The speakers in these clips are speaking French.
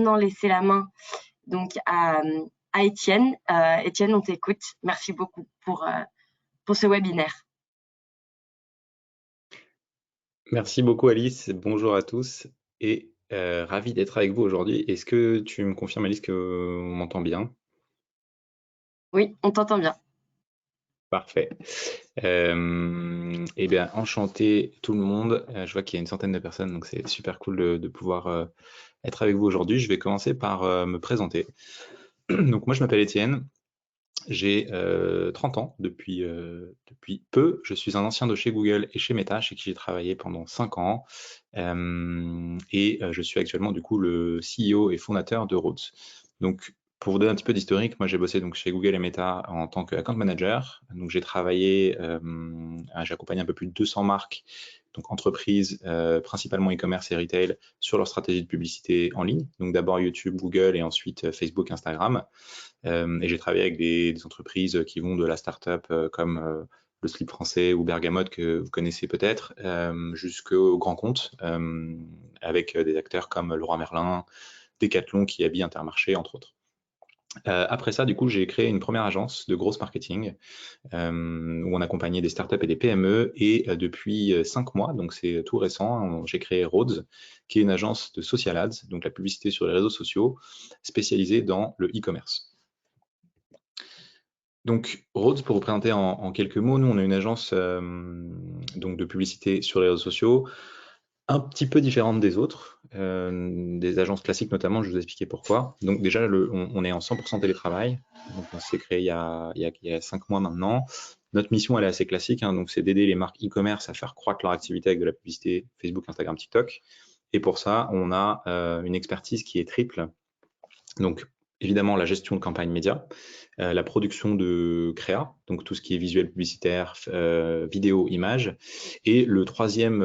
maintenant laisser la main donc à Étienne. Étienne, on t'écoute. Merci beaucoup pour ce webinaire. Merci beaucoup Alice, bonjour à tous et ravi d'être avec vous aujourd'hui. Est-ce que tu me confirmes Alice qu'on m'entend bien? Oui, on t'entend bien. Parfait. Eh bien, enchanté tout le monde. Je vois qu'il y a une centaine de personnes, donc c'est super cool de pouvoir être avec vous aujourd'hui. Je vais commencer par me présenter. Donc moi je m'appelle Étienne. J'ai 30 ans depuis peu. Je suis un ancien de chez Google et chez Meta, chez qui j'ai travaillé pendant 5 ans. Je suis actuellement du coup le CEO et fondateur de Rhodes. Donc, pour vous donner un petit peu d'historique, moi j'ai bossé donc chez Google et Meta en tant qu'account manager. Donc j'ai travaillé, j'ai accompagné un peu plus de 200 marques, donc entreprises, principalement e-commerce et retail, sur leur stratégie de publicité en ligne. Donc d'abord YouTube, Google et ensuite Facebook, Instagram. Et j'ai travaillé avec des entreprises qui vont de la start-up comme le Slip français ou Bergamote que vous connaissez peut-être, jusqu'aux grands comptes, avec des acteurs comme Leroy Merlin, Decathlon qui habille Intermarché, entre autres. Après ça, du coup, j'ai créé une première agence de grosse marketing où on accompagnait des startups et des PME. Et depuis 5 mois, donc c'est tout récent, j'ai créé Rhodes, qui est une agence de social ads, donc la publicité sur les réseaux sociaux, spécialisée dans le e-commerce. Donc, Rhodes, pour vous présenter en quelques mots, nous, on a une agence donc de publicité sur les réseaux sociaux, un petit peu différente des autres, des agences classiques notamment, je vais vous expliquer pourquoi. Donc déjà, on est en 100% télétravail, donc on s'est créé il y a 5 mois maintenant. Notre mission, elle est assez classique, hein, donc c'est d'aider les marques e-commerce à faire croître leur activité avec de la publicité Facebook, Instagram, TikTok. Et pour ça, on a une expertise qui est triple. Donc, évidemment, la gestion de campagne média, la production de créa, donc tout ce qui est visuel publicitaire, vidéo, image, et le troisième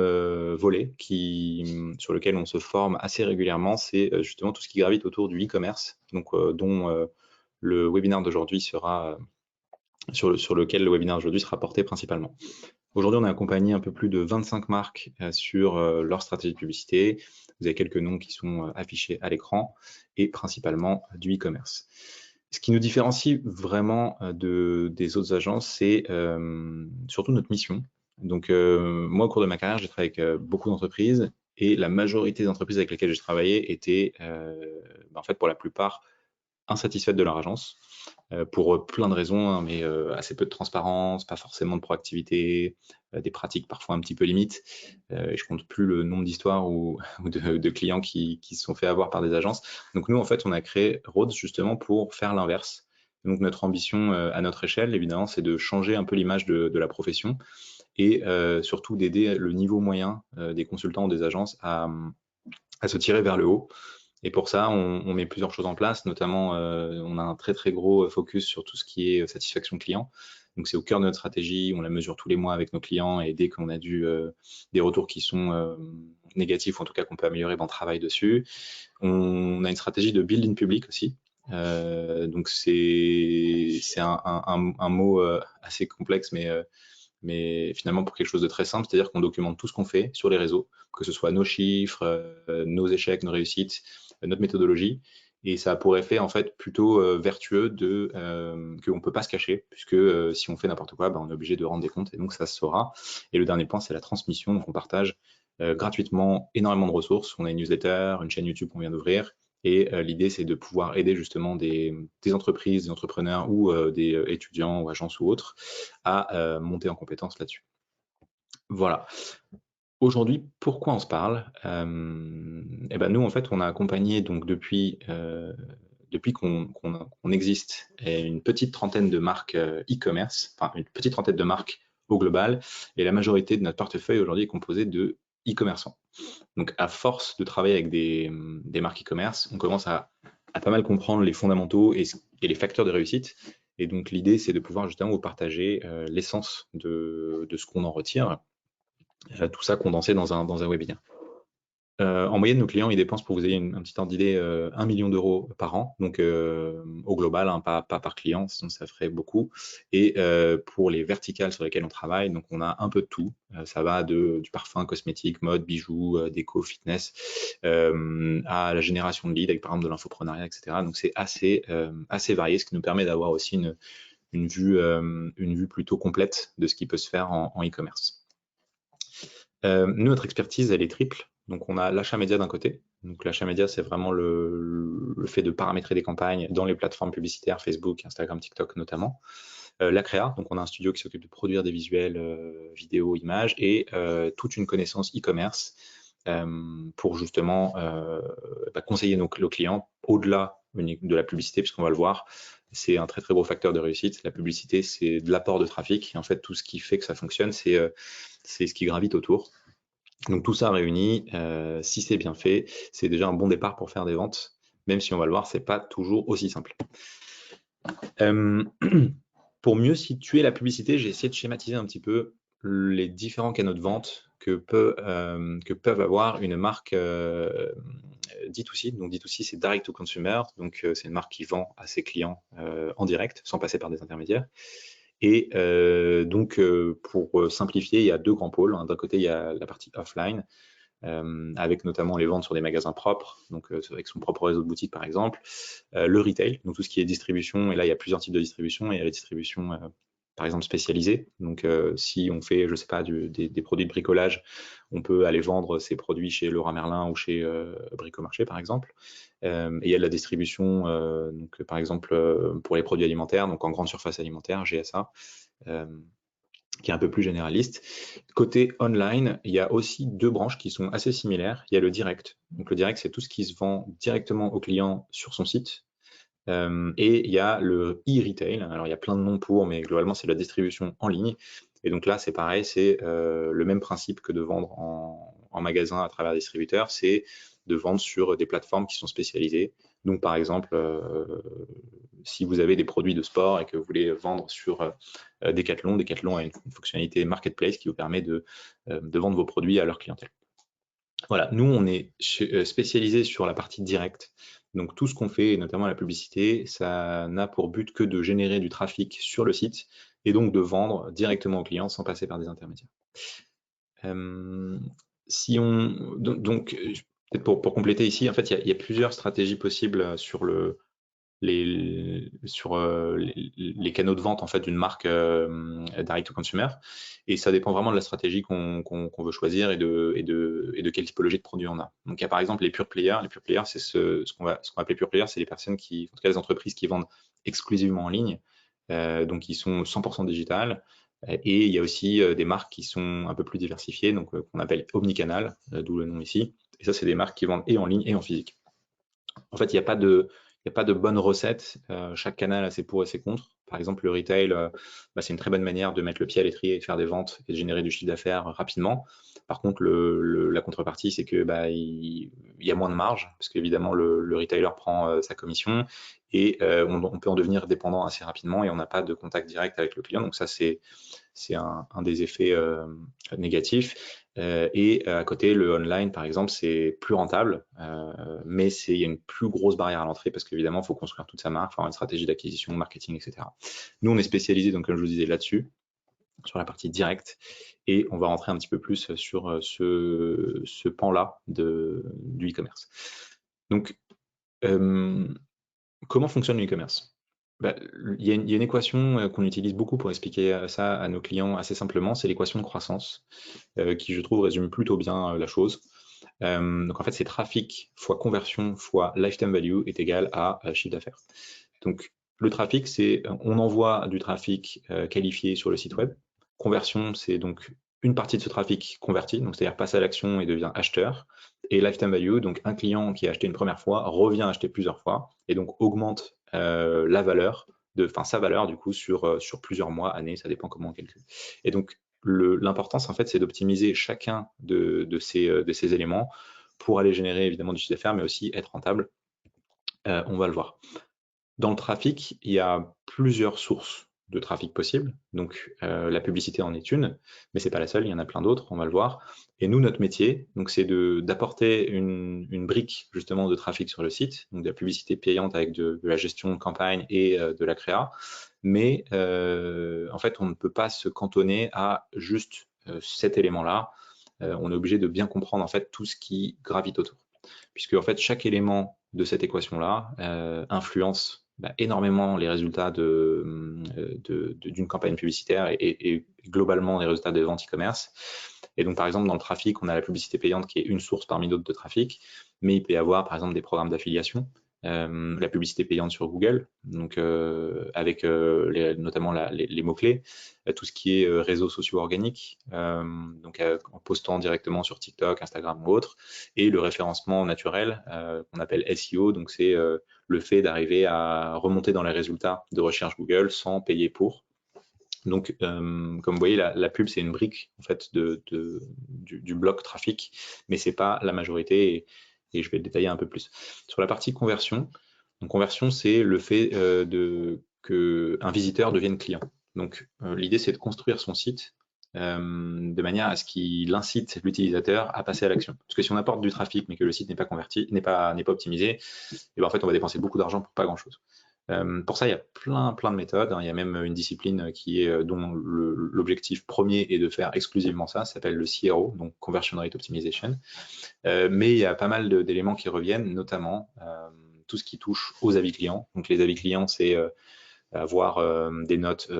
volet sur lequel on se forme assez régulièrement, c'est justement tout ce qui gravite autour du e-commerce, donc dont le webinaire d'aujourd'hui sera sur lequel le webinaire d'aujourd'hui sera porté principalement. Aujourd'hui, on a accompagné un peu plus de 25 marques sur leur stratégie de publicité. Vous avez quelques noms qui sont affichés à l'écran et principalement du e-commerce. Ce qui nous différencie vraiment des autres agences, c'est surtout notre mission. Donc, moi, au cours de ma carrière, j'ai travaillé avec beaucoup d'entreprises et la majorité des entreprises avec lesquelles j'ai travaillé étaient, en fait, pour la plupart, insatisfaites de leur agence pour plein de raisons, hein, mais assez peu de transparence, pas forcément de proactivité, des pratiques parfois un petit peu limites. Et je compte plus le nombre d'histoires ou de clients qui se sont fait avoir par des agences. Donc nous, en fait, on a créé Rhodes justement pour faire l'inverse. Donc notre ambition à notre échelle, évidemment, c'est de changer un peu l'image de la profession et surtout d'aider le niveau moyen des consultants ou des agences à se tirer vers le haut. Et pour ça, on met plusieurs choses en place, notamment on a un très très gros focus sur tout ce qui est satisfaction client. Donc c'est au cœur de notre stratégie, on la mesure tous les mois avec nos clients et dès qu'on a des retours qui sont négatifs, ou en tout cas qu'on peut améliorer, on travaille dessus. On a une stratégie de build in public aussi. Donc c'est un mot assez complexe, mais finalement pour quelque chose de très simple, c'est-à-dire qu'on documente tout ce qu'on fait sur les réseaux, que ce soit nos chiffres, nos échecs, nos réussites, notre méthodologie, et ça a pour effet en fait plutôt vertueux qu'on ne peut pas se cacher, puisque si on fait n'importe quoi, on est obligé de rendre des comptes, et donc ça se saura. Et le dernier point, c'est la transmission, donc on partage gratuitement énormément de ressources. On a une newsletter, une chaîne YouTube qu'on vient d'ouvrir, et l'idée, c'est de pouvoir aider justement des entreprises, des entrepreneurs ou des étudiants ou agences ou autres à monter en compétences là-dessus. Voilà. Aujourd'hui, pourquoi on se parle nous, en fait, on a accompagné donc depuis qu'on existe une petite trentaine de marques e-commerce, enfin une petite trentaine de marques au global, et la majorité de notre portefeuille aujourd'hui est composée de e-commerçants. Donc, à force de travailler avec des marques e-commerce, on commence à pas mal comprendre les fondamentaux et les facteurs de réussite. Et donc, l'idée, c'est de pouvoir justement vous partager l'essence de ce qu'on en retire, tout ça condensé dans un webinaire. En moyenne, nos clients, ils dépensent, pour que vous ayez un petit ordre d'idée, 1 million d'euros par an, donc au global, hein, pas par client, sinon ça ferait beaucoup. Et pour les verticales sur lesquelles on travaille, donc on a un peu de tout. Ça va du parfum, cosmétique, mode, bijoux, déco, fitness, à la génération de leads avec par exemple de l'infoprenariat, etc. Donc c'est assez varié, ce qui nous permet d'avoir aussi une vue plutôt complète de ce qui peut se faire en e-commerce. Nous, notre expertise, elle est triple. Donc, on a l'achat média d'un côté. Donc, l'achat média, c'est vraiment le fait de paramétrer des campagnes dans les plateformes publicitaires, Facebook, Instagram, TikTok notamment. La créa, donc on a un studio qui s'occupe de produire des visuels, vidéos, images, et toute une connaissance e-commerce pour justement conseiller nos clients au-delà de la publicité, puisqu'on va le voir, c'est un très très gros facteur de réussite. La publicité, c'est de l'apport de trafic, et en fait, tout ce qui fait que ça fonctionne, c'est ce qui gravite autour. Donc tout ça réuni, si c'est bien fait, c'est déjà un bon départ pour faire des ventes, même si on va le voir, c'est pas toujours aussi simple. Pour mieux situer la publicité, j'ai essayé de schématiser un petit peu les différents canaux de vente que peuvent avoir une marque D2C. Donc D2C, c'est Direct to Consumer, donc c'est une marque qui vend à ses clients en direct, sans passer par des intermédiaires. Et donc, pour simplifier, il y a deux grands pôles. D'un côté, il y a la partie offline, avec notamment les ventes sur des magasins propres, donc avec son propre réseau de boutiques par exemple, le retail, donc tout ce qui est distribution, et là il y a plusieurs types de distribution, il y a la distribution par exemple spécialisée, donc si on fait, je sais pas, des produits de bricolage, on peut aller vendre ces produits chez Leroy Merlin ou chez Bricomarché par exemple, et il y a de la distribution, donc par exemple pour les produits alimentaires, donc en grande surface alimentaire, GSA, qui est un peu plus généraliste. Côté online, il y a aussi deux branches qui sont assez similaires. Il y a le direct. Donc le direct, c'est tout ce qui se vend directement au client sur son site. Et il y a le e-retail. Alors il y a plein de noms pour, mais globalement, c'est la distribution en ligne. Et donc là, c'est pareil, c'est le même principe que de vendre en magasin à travers des distributeurs, c'est de vendre sur des plateformes qui sont spécialisées. Donc par exemple, si vous avez des produits de sport et que vous voulez vendre sur Decathlon a une fonctionnalité marketplace qui vous permet de vendre vos produits à leur clientèle. Voilà, nous on est spécialisé sur la partie directe. Donc tout ce qu'on fait, et notamment la publicité, ça n'a pour but que de générer du trafic sur le site et donc de vendre directement aux clients sans passer par des intermédiaires. Si on donc peut-être pour compléter ici, en fait, il y a plusieurs stratégies possibles sur les canaux de vente en fait d'une marque direct to consumer, et ça dépend vraiment de la stratégie qu'on veut choisir et de quelle typologie de produit on a. Donc il y a par exemple les pure players. Les pure players, c'est ce qu'on va appeler pure players, c'est les personnes qui, en tout cas les entreprises qui vendent exclusivement en ligne, donc qui sont 100% digitales. Et il y a aussi des marques qui sont un peu plus diversifiées, donc qu'on appelle omnicanal, d'où le nom ici. Et ça, c'est des marques qui vendent et en ligne et en physique. En fait, il n'y a pas de bonne recette. Chaque canal a ses pour et ses contre. Par exemple, le retail, c'est une très bonne manière de mettre le pied à l'étrier et de faire des ventes et de générer du chiffre d'affaires rapidement. Par contre, la contrepartie, c'est que il y a moins de marge, parce qu'évidemment, le retailer prend sa commission, et on peut en devenir dépendant assez rapidement, et on n'a pas de contact direct avec le client. Donc ça, c'est un des effets négatifs. Et à côté, le online, par exemple, c'est plus rentable, mais il y a une plus grosse barrière à l'entrée parce qu'évidemment, il faut construire toute sa marque, il faut avoir une stratégie d'acquisition, marketing, etc. Nous, on est spécialisé, donc comme je vous disais, là-dessus, sur la partie directe, et on va rentrer un petit peu plus sur ce pan-là du e-commerce. Donc, comment fonctionne le e-commerce? Il y a une équation qu'on utilise beaucoup pour expliquer ça à nos clients assez simplement, c'est l'équation de croissance, qui je trouve résume plutôt bien la chose. Donc en fait, c'est trafic fois conversion fois lifetime value est égal à chiffre d'affaires. Donc le trafic, c'est on envoie du trafic qualifié sur le site web. Conversion, c'est donc une partie de ce trafic converti, donc c'est-à-dire passe à l'action et devient acheteur. Et lifetime value, donc un client qui a acheté une première fois revient acheter plusieurs fois et donc augmente la valeur sa valeur du coup sur plusieurs mois, années, ça dépend comment on calcule. Et donc l'importance en fait, c'est d'optimiser chacun de ces éléments pour aller générer évidemment du chiffre d'affaires, mais aussi être rentable. On va le voir. Dans le trafic, il y a plusieurs sources de trafic possible. Donc, la publicité en est une, mais c'est pas la seule, il y en a plein d'autres, on va le voir. Et nous, notre métier, donc, c'est d'apporter une brique justement de trafic sur le site, donc de la publicité payante avec de la gestion de campagne et de la créa. Mais en fait, on ne peut pas se cantonner à juste cet élément-là. On est obligé de bien comprendre en fait tout ce qui gravite autour, puisque en fait chaque élément de cette équation-là influence énormément les résultats d'une campagne publicitaire et globalement les résultats des ventes e-commerce. Et donc, par exemple, dans le trafic, on a la publicité payante qui est une source parmi d'autres de trafic, mais il peut y avoir, par exemple, des programmes d'affiliation, la publicité payante sur Google, donc avec notamment les mots-clés, tout ce qui est réseaux sociaux organiques, donc en postant directement sur TikTok, Instagram ou autre, et le référencement naturel qu'on appelle SEO, donc c'est le fait d'arriver à remonter dans les résultats de recherche Google sans payer pour. Donc, comme vous voyez, la pub, c'est une brique en fait du bloc trafic, mais c'est pas la majorité, et je vais le détailler un peu plus. Sur la partie conversion, donc conversion, c'est le fait qu'un visiteur devienne client. Donc, l'idée, c'est de construire son site de manière à ce qu'il incite l'utilisateur à passer à l'action. Parce que si on apporte du trafic, mais que le site n'est pas converti, n'est pas optimisé, et ben en fait, on va dépenser beaucoup d'argent pour pas grand-chose. Pour ça, il y a plein de méthodes. Il y a même une discipline dont l'objectif premier est de faire exclusivement ça s'appelle le CRO, donc Conversion Rate Optimization. Mais il y a pas mal d'éléments qui reviennent, notamment tout ce qui touche aux avis clients. Donc les avis clients, c'est avoir des notes,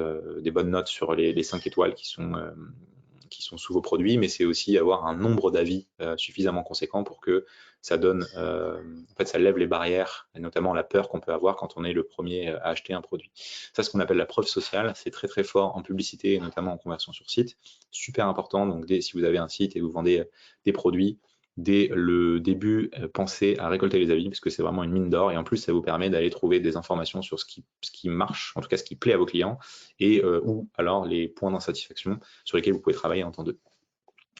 des bonnes notes sur les 5 étoiles qui sont sous vos produits, mais c'est aussi avoir un nombre d'avis suffisamment conséquent pour que ça donne, en fait, ça lève les barrières, et notamment la peur qu'on peut avoir quand on est le premier à acheter un produit. Ça, c'est ce qu'on appelle la preuve sociale. C'est très fort en publicité et notamment en conversion sur site. Super important. Donc, si vous avez un site et vous vendez des produits, dès le début, pensez à récolter les avis, parce que c'est vraiment une mine d'or, et en plus, ça vous permet d'aller trouver des informations sur ce qui marche, en tout cas ce qui plaît à vos clients, et ou alors les points d'insatisfaction sur lesquels vous pouvez travailler en temps d'eux.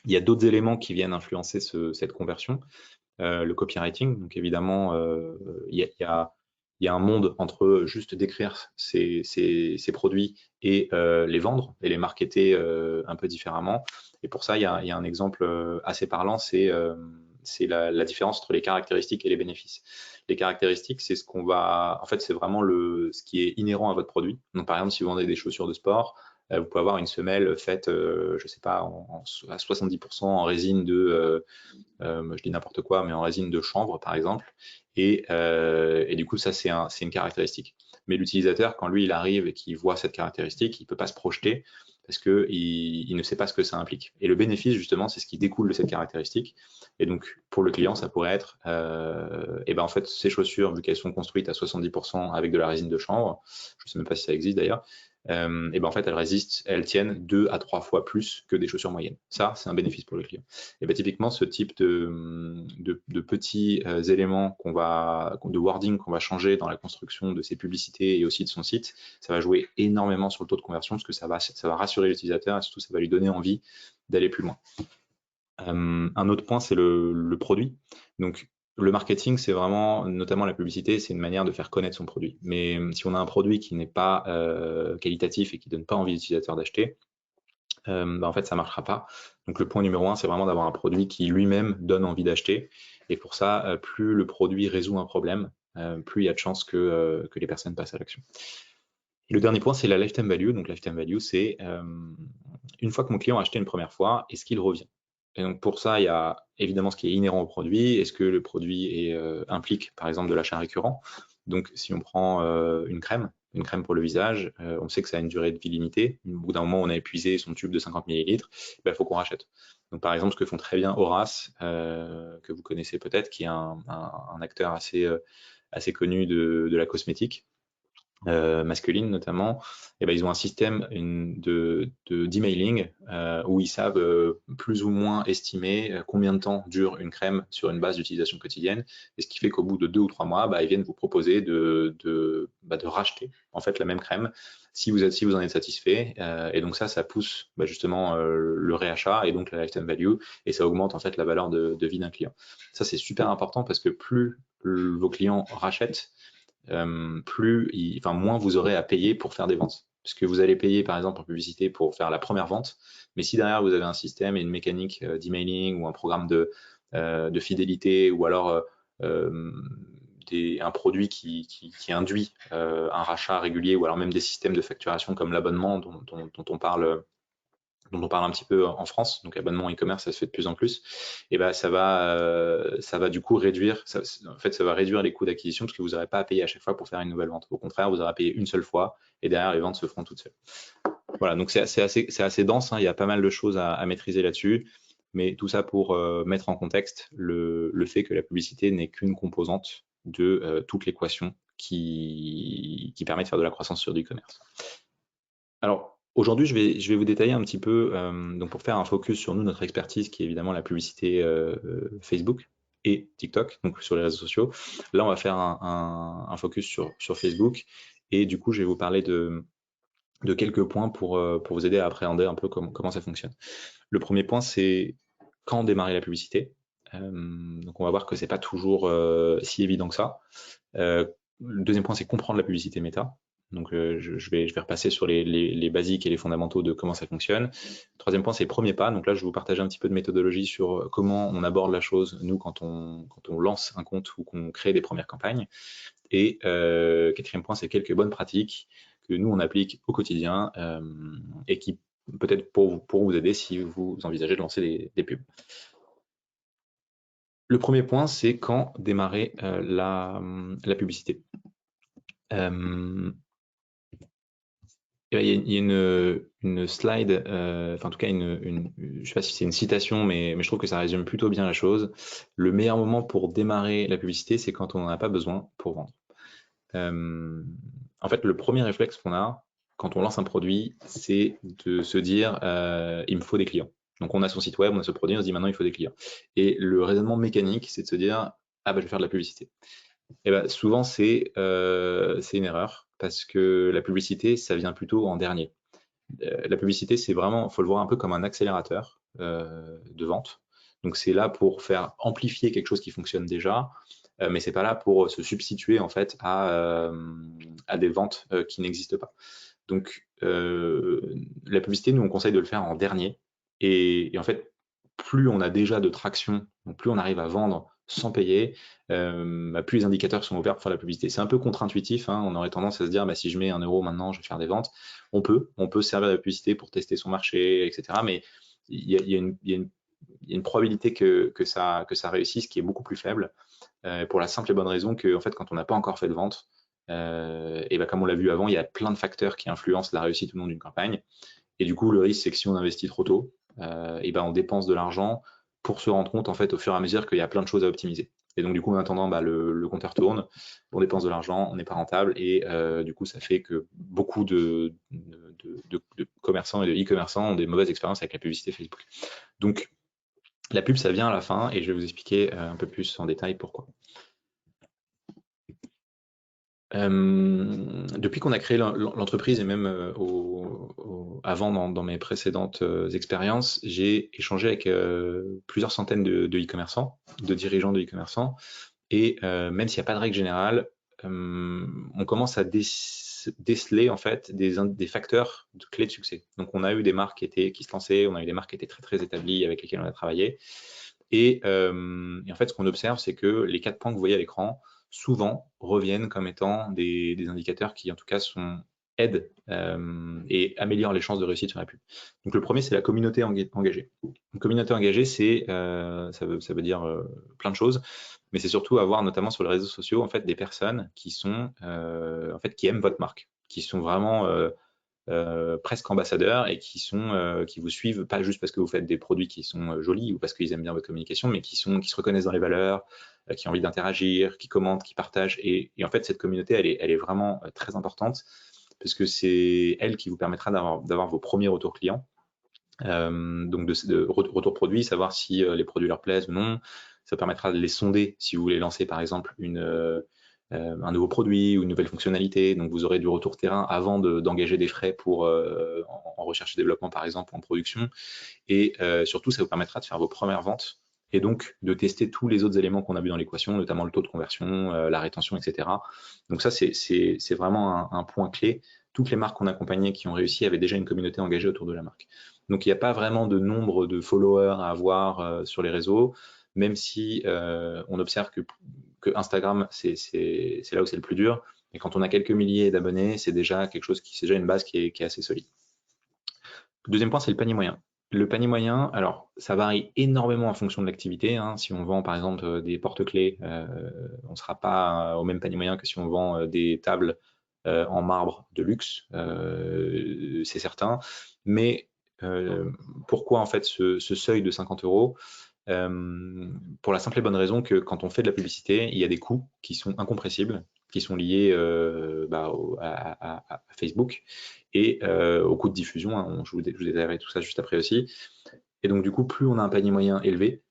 Il y a d'autres éléments qui viennent influencer cette conversion. Le copywriting, donc évidemment, il y a un monde entre juste décrire ces produits et les vendre et les marketer un peu différemment. Et pour ça, il y a un exemple assez parlant, c'est la différence entre les caractéristiques et les bénéfices. Les caractéristiques, c'est en fait, c'est vraiment ce qui est inhérent à votre produit. Donc, par exemple, si vous vendez des chaussures de sport, vous pouvez avoir une semelle faite, je sais pas, à 70% en résine je dis n'importe quoi, mais en résine de chanvre, par exemple. Et du coup, ça, c'est une caractéristique. Mais l'utilisateur, quand lui, il arrive et qu'il voit cette caractéristique, il ne peut pas se projeter parce qu'il ne sait pas ce que ça implique. Et le bénéfice, justement, c'est ce qui découle de cette caractéristique. Et donc, pour le client, ça pourrait être, en fait, ces chaussures, vu qu'elles sont construites à 70% avec de la résine de chanvre, je ne sais même pas si ça existe d'ailleurs, en fait, elles tiennent 2 à 3 fois plus que des chaussures moyennes. Ça, c'est un bénéfice pour le client. Et typiquement, ce type de petits éléments de wording qu'on va changer dans la construction de ses publicités et aussi de son site, ça va jouer énormément sur le taux de conversion parce que ça va rassurer l'utilisateur et surtout, ça va lui donner envie d'aller plus loin. Un autre point, c'est le produit. Donc, le marketing, c'est vraiment, notamment la publicité, c'est une manière de faire connaître son produit. Mais si on a un produit qui n'est pas qualitatif et qui ne donne pas envie aux utilisateurs d'acheter, en fait, ça ne marchera pas. Donc, le point numéro 1, c'est vraiment d'avoir un produit qui lui-même donne envie d'acheter. Et pour ça, plus le produit résout un problème, plus il y a de chances que les personnes passent à l'action. Et le dernier point, c'est la lifetime value. Donc, lifetime value, c'est une fois que mon client a acheté une première fois, est-ce qu'il revient? Et donc pour ça, il y a évidemment ce qui est inhérent au produit. Est-ce que le produit implique par exemple de l'achat récurrent? Donc si on prend une crème pour le visage, on sait que ça a une durée de vie limitée. Au bout d'un moment, on a épuisé son tube de 50 ml, il faut qu'on rachète. Donc par exemple, ce que font très bien Horace, que vous connaissez peut-être, qui est un acteur assez connu de la cosmétique, masculine notamment, ils ont un système d'emailing où ils savent plus ou moins estimer combien de temps dure une crème sur une base d'utilisation quotidienne, et ce qui fait qu'au bout de 2 ou 3 mois, ils viennent vous proposer de racheter en fait la même crème si vous en êtes satisfait, et donc ça pousse justement le réachat et donc la lifetime value, et ça augmente en fait la valeur de vie d'un client. Ça, c'est super important parce que plus vos clients rachètent, moins vous aurez à payer pour faire des ventes. parce que vous allez payer par exemple en publicité pour faire la première vente, mais si derrière vous avez un système et une mécanique d'emailing ou un programme de fidélité ou alors un produit qui induit un rachat régulier ou alors même des systèmes de facturation comme l'abonnement dont on parle un petit peu en France, donc abonnement e-commerce, ça se fait de plus en plus, et ben ça va du coup réduire, ça va réduire les coûts d'acquisition parce que vous n'aurez pas à payer à chaque fois pour faire une nouvelle vente. Au contraire, vous aurez à payer une seule fois et derrière les ventes se feront toutes seules. Voilà, donc c'est assez dense, hein, il y a pas mal de choses à maîtriser là-dessus, mais tout ça pour mettre en contexte le fait que la publicité n'est qu'une composante de toute l'équation qui permet de faire de la croissance sur du e-commerce. Alors, aujourd'hui, je vais vous détailler un petit peu, donc pour faire un focus sur nous, notre expertise, qui est évidemment la publicité Facebook et TikTok, donc sur les réseaux sociaux. Là, on va faire un focus sur Facebook, et du coup, je vais vous parler de quelques points pour vous aider à appréhender un peu comment ça fonctionne. Le premier point, c'est quand démarrer la publicité. Donc, on va voir que c'est pas toujours si évident que ça. Le deuxième point, c'est comprendre la publicité méta. Donc, je vais repasser sur les basiques et les fondamentaux de comment ça fonctionne. Le troisième point, c'est les premiers pas. Donc là, je vais vous partager un petit peu de méthodologie sur comment on aborde la chose, nous, quand on lance un compte ou qu'on crée des premières campagnes. Et quatrième point, c'est quelques bonnes pratiques que nous, on applique au quotidien et qui peut-être pour vous aider si vous envisagez de lancer des pubs. Le premier point, c'est quand démarrer la publicité. Il y a une slide, enfin en tout cas, je ne sais pas si c'est une citation, mais je trouve que ça résume plutôt bien la chose. Le meilleur moment pour démarrer la publicité, c'est quand on n'en a pas besoin pour vendre. En fait, le premier réflexe qu'on a quand on lance un produit, c'est de se dire il me faut des clients. Donc on a son site web, on a ce produit, on se dit maintenant il faut des clients. Et le raisonnement mécanique, c'est de se dire ah bah je vais faire de la publicité. Et ben souvent c'est une erreur parce que la publicité ça vient plutôt en dernier. La publicité c'est vraiment, faut le voir un peu comme un accélérateur de vente. Donc c'est là pour faire amplifier quelque chose qui fonctionne déjà, mais c'est pas là pour se substituer en fait à des ventes qui n'existent pas. Donc la publicité, nous on conseille de le faire en dernier, et en fait plus on a déjà de traction, donc plus on arrive à vendre sans payer, plus les indicateurs sont ouverts pour faire la publicité. C'est un peu contre-intuitif, hein, on aurait tendance à se dire si je mets 1 euro maintenant, je vais faire des ventes. On peut servir de la publicité pour tester son marché, etc. Mais il y a une probabilité que ça réussisse qui est beaucoup plus faible, pour la simple et bonne raison que en fait, quand on n'a pas encore fait de vente, et ben, comme on l'a vu avant, il y a plein de facteurs qui influencent la réussite ou non d'une campagne. Et du coup, le risque, c'est que si on investit trop tôt, et ben, on dépense de l'argent pour se rendre compte en fait au fur et à mesure qu'il y a plein de choses à optimiser. Et donc du coup, en attendant, le compteur tourne, on dépense de l'argent, on n'est pas rentable, et du coup, ça fait que beaucoup de commerçants et de e-commerçants ont des mauvaises expériences avec la publicité Facebook. Donc la pub, ça vient à la fin, et je vais vous expliquer un peu plus en détail pourquoi. Depuis qu'on a créé l'entreprise, et même avant dans mes précédentes expériences, j'ai échangé avec plusieurs centaines de e-commerçants, de dirigeants de e-commerçants, et même s'il n'y a pas de règle générale, on commence à déceler en fait des facteurs de clés de succès. Donc on a eu des marques qui se lançaient, on a eu des marques qui étaient très très établies avec lesquelles on a travaillé, et en fait ce qu'on observe, c'est que les 4 points que vous voyez à l'écran souvent reviennent comme étant des indicateurs qui en tout cas aident et améliorent les chances de réussite sur la pub. Donc le premier, c'est la communauté engagée. Une communauté engagée, ça veut dire plein de choses, mais c'est surtout avoir notamment sur les réseaux sociaux en fait des personnes qui sont en fait qui aiment votre marque, qui sont vraiment presque ambassadeurs, et qui vous suivent pas juste parce que vous faites des produits qui sont jolis ou parce qu'ils aiment bien votre communication, mais qui se reconnaissent dans les valeurs, qui ont envie d'interagir, qui commentent, qui partagent. Et en fait, cette communauté, elle est vraiment très importante, parce que c'est elle qui vous permettra d'avoir vos premiers retours clients. Donc de retour produit, savoir si les produits leur plaisent ou non. Ça permettra de les sonder si vous voulez lancer par exemple un nouveau produit ou une nouvelle fonctionnalité. Donc vous aurez du retour terrain avant d'engager des frais pour en recherche et développement par exemple, ou en production. Et surtout, ça vous permettra de faire vos premières ventes et donc de tester tous les autres éléments qu'on a vu dans l'équation, notamment le taux de conversion, la rétention, etc. Donc ça, c'est vraiment un point clé. Toutes les marques qu'on accompagnait qui ont réussi avaient déjà une communauté engagée autour de la marque. Donc il n'y a pas vraiment de nombre de followers à avoir sur les réseaux, même si on observe que Instagram, c'est là où c'est le plus dur. Et quand on a quelques milliers d'abonnés, c'est déjà quelque chose c'est déjà une base qui est assez solide. Le deuxième point, c'est le panier moyen. Le panier moyen, alors ça varie énormément en fonction de l'activité. Hein. Si on vend par exemple des porte-clés, on ne sera pas au même panier moyen que si on vend des tables en marbre de luxe, c'est certain. Mais pourquoi en fait ce seuil de 50 €? Pour la simple et bonne raison que quand on fait de la publicité, il y a des coûts qui sont incompressibles, qui sont liés à Facebook et aux coûts de diffusion. Hein, je vous détaillerai tout ça juste après aussi. Et donc du coup, plus on a un panier moyen élevé,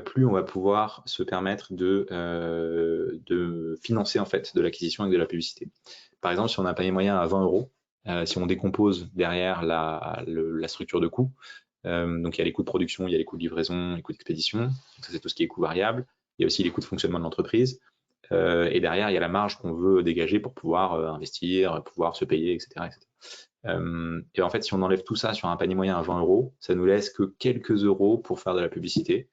plus on va pouvoir se permettre de financer en fait de l'acquisition avec de la publicité. Par exemple, si on a un panier moyen à 20 €, si on décompose derrière la structure de coûts, donc il y a les coûts de production, il y a les coûts de livraison, les coûts d'expédition, ça c'est tout ce qui est coût variable. Il y a aussi les coûts de fonctionnement de l'entreprise. Et derrière, il y a la marge qu'on veut dégager pour pouvoir investir, pouvoir se payer, etc. Et en fait, si on enlève tout ça sur un panier moyen à 20 €, ça nous laisse que quelques euros pour faire de la publicité.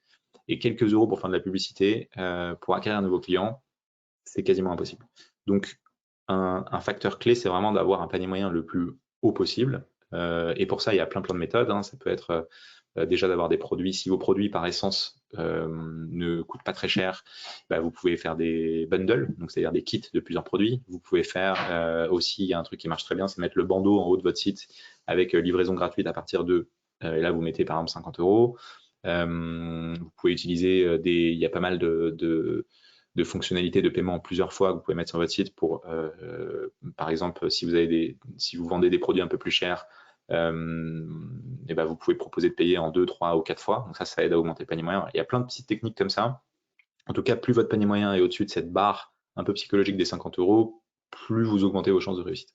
Et quelques euros pour faire de la publicité, pour acquérir un nouveau client, c'est quasiment impossible. Donc, un facteur clé, c'est vraiment d'avoir un panier moyen le plus haut possible. Et pour ça, il y a plein de méthodes. Hein. Ça peut être déjà d'avoir des produits. Si vos produits, par essence, ne coûtent pas très cher, bah, vous pouvez faire des bundles, donc c'est-à-dire des kits de plusieurs produits. Vous pouvez faire aussi, il y a un truc qui marche très bien, c'est mettre le bandeau en haut de votre site avec livraison gratuite à partir de, et là vous mettez par exemple 50 €. Vous pouvez utiliser il y a pas mal de fonctionnalités de paiement en plusieurs fois que vous pouvez mettre sur votre site pour, par exemple, si vous vendez des produits un peu plus chers, et ben vous pouvez proposer de payer en 2, 3 ou 4 fois. Donc ça aide à augmenter le panier moyen. Il y a plein de petites techniques comme ça. En tout cas, plus votre panier moyen est au-dessus de cette barre un peu psychologique des 50 €, plus vous augmentez vos chances de réussite.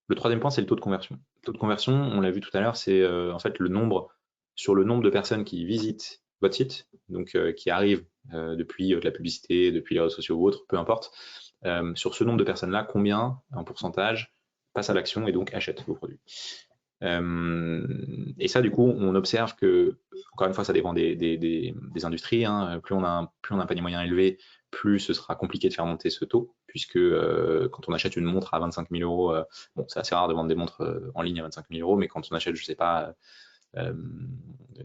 Le troisième point, c'est le taux de conversion. Le taux de conversion, on l'a vu tout à l'heure, c'est en fait le nombre de personnes qui visitent votre site, donc qui arrivent depuis de la publicité, depuis les réseaux sociaux ou autres, peu importe. Sur ce nombre de personnes-là, combien en pourcentage passent à l'action et donc achètent vos produits. Et ça, du coup, on observe que, encore une fois, ça dépend des industries. Hein. Plus on a un panier moyen élevé, plus ce sera compliqué de faire monter ce taux, puisque quand on achète une montre à 25 000 €, bon, c'est assez rare de vendre des montres en ligne à 25 000 €, mais quand on achète, je sais pas,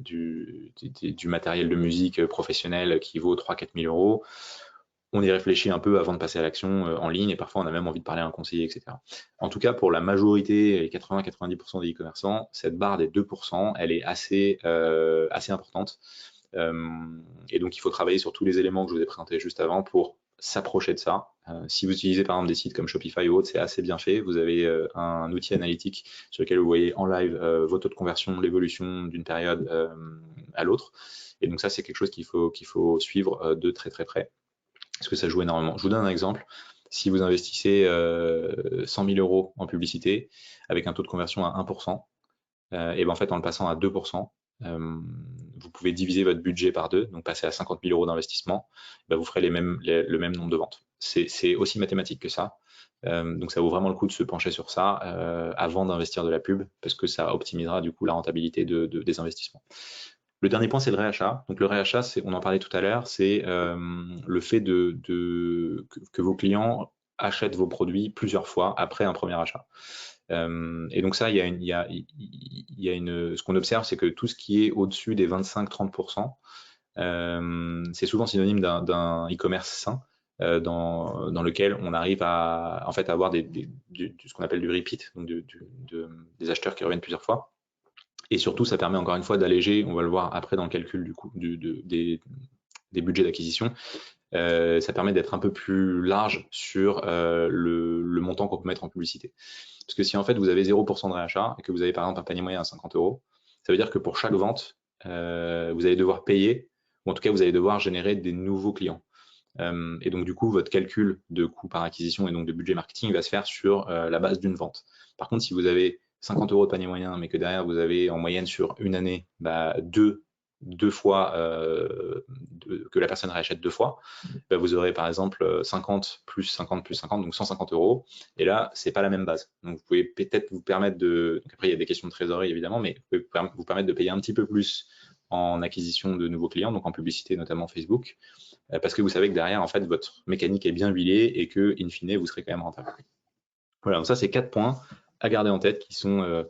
du matériel de musique professionnel qui vaut 3 000 à 4 000 €, on y réfléchit un peu avant de passer à l'action en ligne, et parfois on a même envie de parler à un conseiller, etc. En tout cas, pour la majorité, les 80-90% des e-commerçants, cette barre des 2%, elle est assez importante. Et donc, il faut travailler sur tous les éléments que je vous ai présentés juste avant pour s'approcher de ça. Si vous utilisez par exemple des sites comme Shopify ou autre, c'est assez bien fait. Vous avez un outil analytique sur lequel vous voyez en live vos taux de conversion, l'évolution d'une période à l'autre. Et donc ça, c'est quelque chose qu'il faut suivre de très très près, parce que ça joue énormément. Je vous donne un exemple. Si vous investissez 100 000 € en publicité avec un taux de conversion à 1%, et ben en fait, en le passant à 2%, vous pouvez diviser votre budget par 2, donc passer à 50 000 € d'investissement, ben vous ferez le même nombre de ventes. C'est aussi mathématique que ça. Donc ça vaut vraiment le coup de se pencher sur ça avant d'investir de la pub, parce que ça optimisera du coup la rentabilité des investissements. Le dernier point, c'est le réachat. Donc le réachat, on en parlait tout à l'heure, c'est le fait que vos clients achètent vos produits plusieurs fois après un premier achat. Et donc ça, ce qu'on observe, c'est que tout ce qui est au-dessus des 25-30%, c'est souvent synonyme d'un e-commerce sain, dans lequel on arrive à en fait avoir ce qu'on appelle du repeat, donc des acheteurs qui reviennent plusieurs fois. Et surtout, ça permet encore une fois d'alléger, on va le voir après dans le calcul du coût des budgets d'acquisition, ça permet d'être un peu plus large sur le montant qu'on peut mettre en publicité. Parce que si en fait vous avez 0% de réachat et que vous avez par exemple un panier moyen à 50 €, ça veut dire que pour chaque vente, vous allez devoir payer, ou en tout cas vous allez devoir générer des nouveaux clients. Et donc du coup, votre calcul de coût par acquisition et donc de budget marketing va se faire sur la base d'une vente. Par contre, si vous avez 50 € de panier moyen, mais que derrière vous avez en moyenne sur une année 2 2 fois, que la personne réachète 2 fois, bah, vous aurez par exemple 50 plus 50 plus 50, donc 150 €. Et là, c'est pas la même base. Donc vous pouvez peut-être vous permettre de. Donc après, il y a des questions de trésorerie évidemment, mais vous pouvez vous permettre de payer un petit peu plus en acquisition de nouveaux clients, donc en publicité, notamment Facebook, parce que vous savez que derrière, en fait, votre mécanique est bien huilée et que, in fine, vous serez quand même rentable. Voilà, donc ça, c'est 4 points à garder en tête qui sont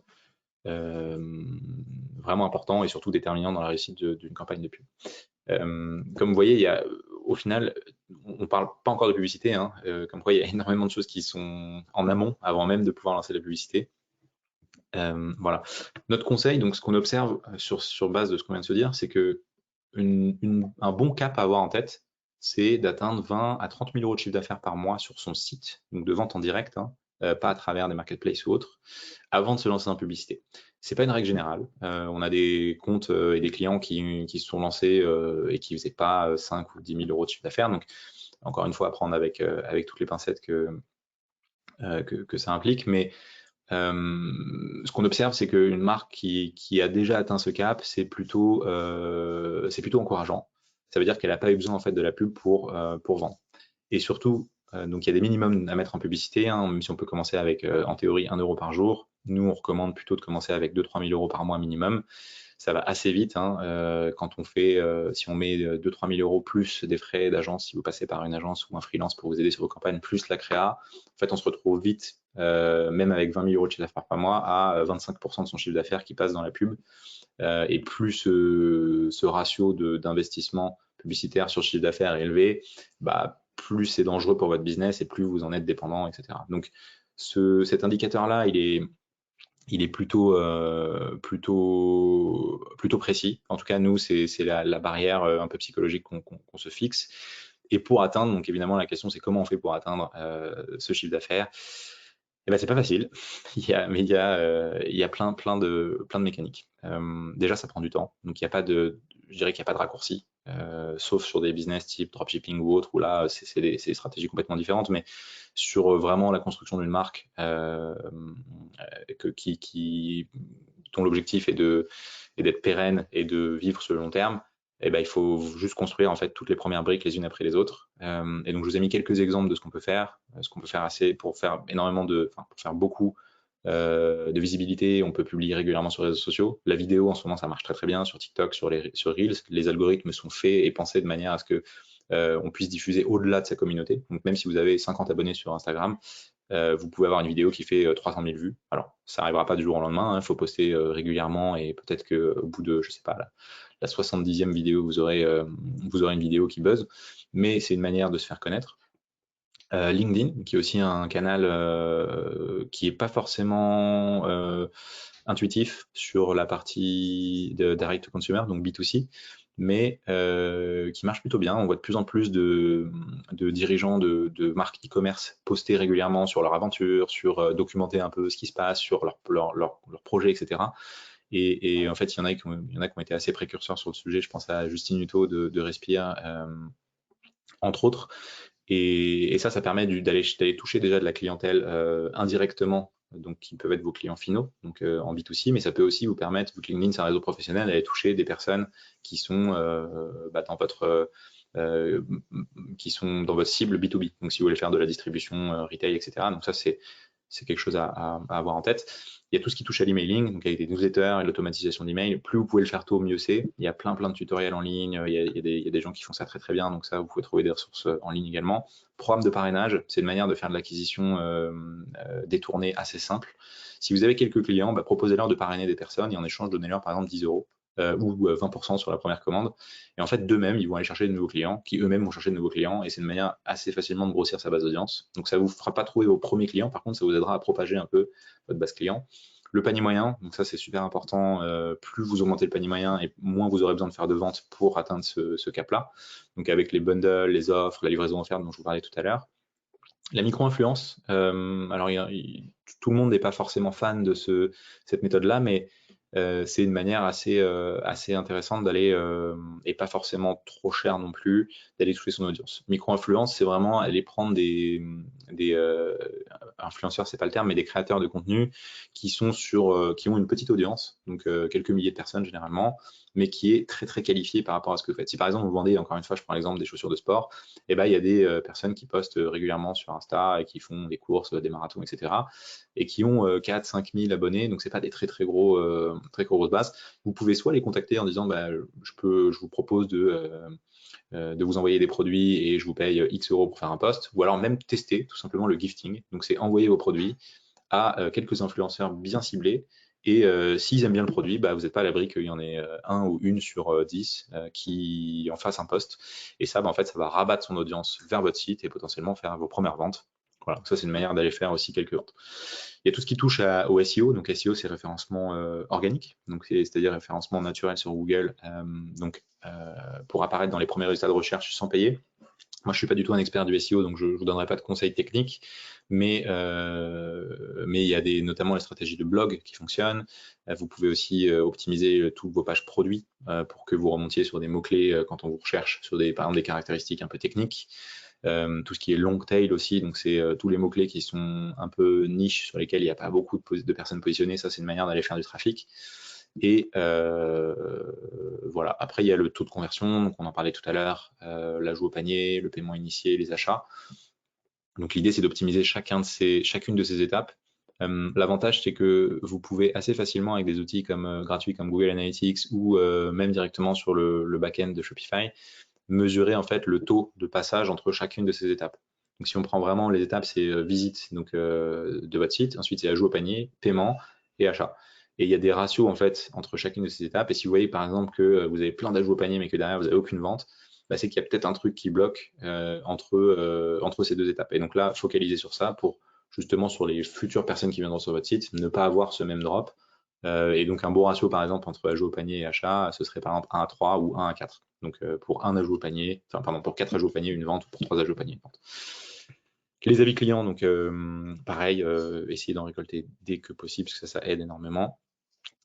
vraiment importants et surtout déterminants dans la réussite d'une campagne de pub. Comme vous voyez, au final, on ne parle pas encore de publicité, hein, comme quoi il y a énormément de choses qui sont en amont avant même de pouvoir lancer la publicité. Voilà. Notre conseil, donc ce qu'on observe sur base de ce qu'on vient de se dire, c'est que un bon cap à avoir en tête, c'est d'atteindre 20 à 30 000 € de chiffre d'affaires par mois sur son site, donc de vente en direct, hein, pas à travers des marketplaces ou autres, avant de se lancer en publicité. C'est pas une règle générale. On a des comptes et des clients qui se sont lancés et qui faisaient pas 5 ou 10 000 € de chiffre d'affaires. Donc, encore une fois, à prendre avec toutes les pincettes que ça implique. Mais ce qu'on observe, c'est qu'une marque qui a déjà atteint ce cap, c'est plutôt encourageant. Ça veut dire qu'elle n'a pas eu besoin en fait de la pub pour vendre. Et surtout, donc il y a des minimums à mettre en publicité, hein, même si on peut commencer avec en théorie 1 € par jour. Nous, on recommande plutôt de commencer avec 2-3 000 € par mois minimum. Ça va assez vite, hein, quand on fait, si on met 2-3 000 € plus des frais d'agence, si vous passez par une agence ou un freelance pour vous aider sur vos campagnes, plus la créa, en fait, on se retrouve vite, même avec 20 000 € de chiffre d'affaires par mois, à 25% de son chiffre d'affaires qui passe dans la pub. Et plus ce ratio d'investissement publicitaire sur chiffre d'affaires est élevé, bah, plus c'est dangereux pour votre business et plus vous en êtes dépendant, etc. Donc, cet indicateur-là, il est plutôt précis. En tout cas, nous, c'est la barrière un peu psychologique qu'on se fixe. Et pour atteindre, donc évidemment, la question, c'est comment on fait pour atteindre ce chiffre d'affaires. Eh ben, c'est pas facile. il y a plein de mécaniques. Déjà, ça prend du temps. Donc, je dirais qu'il n'y a pas de raccourci, sauf sur des business type dropshipping ou autre, où là, c'est des stratégies complètement différentes. Mais sur vraiment la construction d'une marque dont l'objectif est d'être pérenne et de vivre sur le long terme, eh ben, il faut juste construire en fait toutes les premières briques les unes après les autres. Et donc je vous ai mis quelques exemples de ce qu'on peut faire, pour faire pour faire beaucoup de visibilité. On peut publier régulièrement sur les réseaux sociaux. La vidéo en ce moment ça marche très très bien sur TikTok, sur Reels. Les algorithmes sont faits et pensés de manière à ce que on puisse diffuser au-delà de sa communauté. Donc même si vous avez 50 abonnés sur Instagram, vous pouvez avoir une vidéo qui fait 300 000 vues. Alors, ça n'arrivera pas du jour au lendemain, il faut poster régulièrement et peut-être qu'au bout de, je sais pas, la 70e vidéo, vous aurez une vidéo qui buzz, mais c'est une manière de se faire connaître. LinkedIn, qui est aussi un canal qui n'est pas forcément intuitif sur la partie de direct to consumer, donc B2C, mais qui marche plutôt bien. On voit de plus en plus de dirigeants de marques e-commerce poster régulièrement sur leur aventure, sur documenter un peu ce qui se passe, sur leur projet, etc. Et en fait, il y en a qui ont été assez précurseurs sur le sujet. Je pense à Justine Hutto de Respire, entre autres. Et ça permet d'aller toucher déjà de la clientèle indirectement, donc qui peuvent être vos clients finaux, donc en B2C, mais ça peut aussi vous permettre, vu que LinkedIn c'est un réseau professionnel, d'aller toucher des personnes qui sont qui sont dans votre cible B2B. Donc si vous voulez faire de la distribution retail, etc. Donc ça c'est quelque chose à avoir en tête. Il y a tout ce qui touche à l'emailing, donc avec des newsletters et l'automatisation d'email. Plus vous pouvez le faire tôt, mieux c'est. Il y a plein de tutoriels en ligne, il y a des gens qui font ça très très bien, donc ça, vous pouvez trouver des ressources en ligne également. Programme de parrainage, c'est une manière de faire de l'acquisition détournée assez simple. Si vous avez quelques clients, proposez-leur de parrainer des personnes et en échange, donnez-leur par exemple 10 € ou 20% sur la première commande. Et en fait, d'eux-mêmes, ils vont aller chercher de nouveaux clients, qui eux-mêmes vont chercher de nouveaux clients, et c'est une manière assez facilement de grossir sa base d'audience. Donc ça ne vous fera pas trouver vos premiers clients, par contre, ça vous aidera à propager un peu votre base client. Le panier moyen, donc ça c'est super important, plus vous augmentez le panier moyen et moins vous aurez besoin de faire de ventes pour atteindre ce cap-là. Donc avec les bundles, les offres, la livraison offerte dont je vous parlais tout à l'heure. La micro-influence, alors tout le monde n'est pas forcément fan de cette méthode-là, mais c'est une manière assez intéressante d'aller, et pas forcément trop cher non plus, d'aller toucher son audience. Micro-influence, c'est vraiment aller prendre influenceurs, c'est pas le terme, mais des créateurs de contenu qui ont une petite audience, donc quelques milliers de personnes généralement, mais qui est très très qualifiée par rapport à ce que vous faites. Si par exemple vous vendez, encore une fois, je prends l'exemple des chaussures de sport, et ben il y a des personnes qui postent régulièrement sur Insta et qui font des courses, des marathons, etc. et qui ont 4-5 000 abonnés, donc c'est pas des très grosses bases. Vous pouvez soit les contacter en disant je vous propose de vous envoyer des produits et je vous paye X euros pour faire un post, ou alors même tester tout simplement le gifting. Donc c'est envoyer vos produits à quelques influenceurs bien ciblés, et s'ils aiment bien le produit, vous n'êtes pas à l'abri qu'il y en ait un ou une sur 10 qui en fasse un post. Et ça, en fait, ça va rabattre son audience vers votre site et potentiellement faire vos premières ventes. Voilà, donc ça c'est une manière d'aller faire aussi quelques ventes. Il y a tout ce qui touche au SEO. Donc SEO, c'est référencement organique, donc c'est-à-dire référencement naturel sur Google, pour apparaître dans les premiers résultats de recherche sans payer. Moi, je suis pas du tout un expert du SEO, donc je ne vous donnerai pas de conseils techniques, mais il y a notamment les stratégies de blog qui fonctionnent. Vous pouvez aussi optimiser toutes vos pages produits pour que vous remontiez sur des mots-clés quand on vous recherche sur par exemple des caractéristiques un peu techniques. Tout ce qui est long tail aussi, donc c'est tous les mots-clés qui sont un peu niches sur lesquels il n'y a pas beaucoup de personnes positionnées. Ça, c'est une manière d'aller faire du trafic. Et voilà. Après, il y a le taux de conversion, donc on en parlait tout à l'heure, l'ajout au panier, le paiement initié, les achats. Donc l'idée, c'est d'optimiser chacune de ces étapes. L'avantage, c'est que vous pouvez assez facilement, avec des outils gratuits comme Google Analytics ou même directement sur le back-end de Shopify, mesurer en fait le taux de passage entre chacune de ces étapes. Donc si on prend vraiment les étapes, c'est visite de votre site, ensuite c'est ajout au panier, paiement et achat. Et il y a des ratios en fait entre chacune de ces étapes. Et si vous voyez par exemple que vous avez plein d'ajouts au panier mais que derrière vous n'avez aucune vente, c'est qu'il y a peut-être un truc qui bloque entre ces deux étapes. Et donc là, focalisez sur ça pour justement sur les futures personnes qui viendront sur votre site, ne pas avoir ce même drop. Et donc un bon ratio par exemple entre ajout au panier et achat, ce serait par exemple 1 à 3 ou 1 à 4. Donc pour un ajout au panier, pour 4 ajouts au panier, une vente, ou pour 3 ajouts au panier, une vente. Les avis clients, donc pareil, essayez d'en récolter dès que possible, parce que ça aide énormément.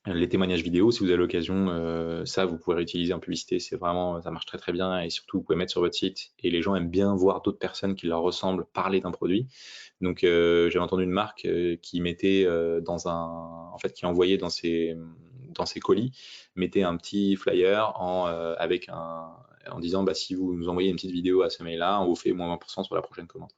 Les témoignages vidéo, si vous avez l'occasion, ça vous pouvez réutiliser en publicité, ça marche très très bien, et surtout vous pouvez mettre sur votre site, et les gens aiment bien voir d'autres personnes qui leur ressemblent parler d'un produit. Donc j'avais entendu une marque qui mettait qui envoyait dans ses colis, mettait un petit flyer en disant si vous nous envoyez une petite vidéo à ce mail-là, on vous fait moins 20% sur la prochaine commande.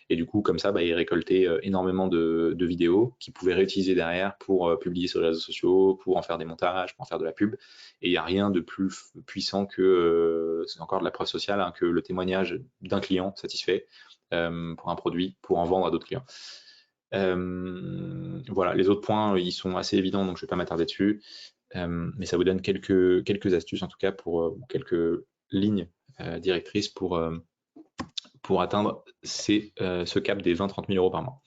Et du coup, comme ça, ils récoltaient énormément de vidéos qu'ils pouvaient réutiliser derrière pour publier sur les réseaux sociaux, pour en faire des montages, pour en faire de la pub. Et il n'y a rien de plus puissant que, c'est encore de la preuve sociale, que le témoignage d'un client satisfait pour un produit, pour en vendre à d'autres clients. Voilà, les autres points, ils sont assez évidents, donc je ne vais pas m'attarder dessus. Mais ça vous donne quelques astuces, en tout cas, pour quelques lignes directrices pour atteindre ce cap des 20-30 000 euros par mois.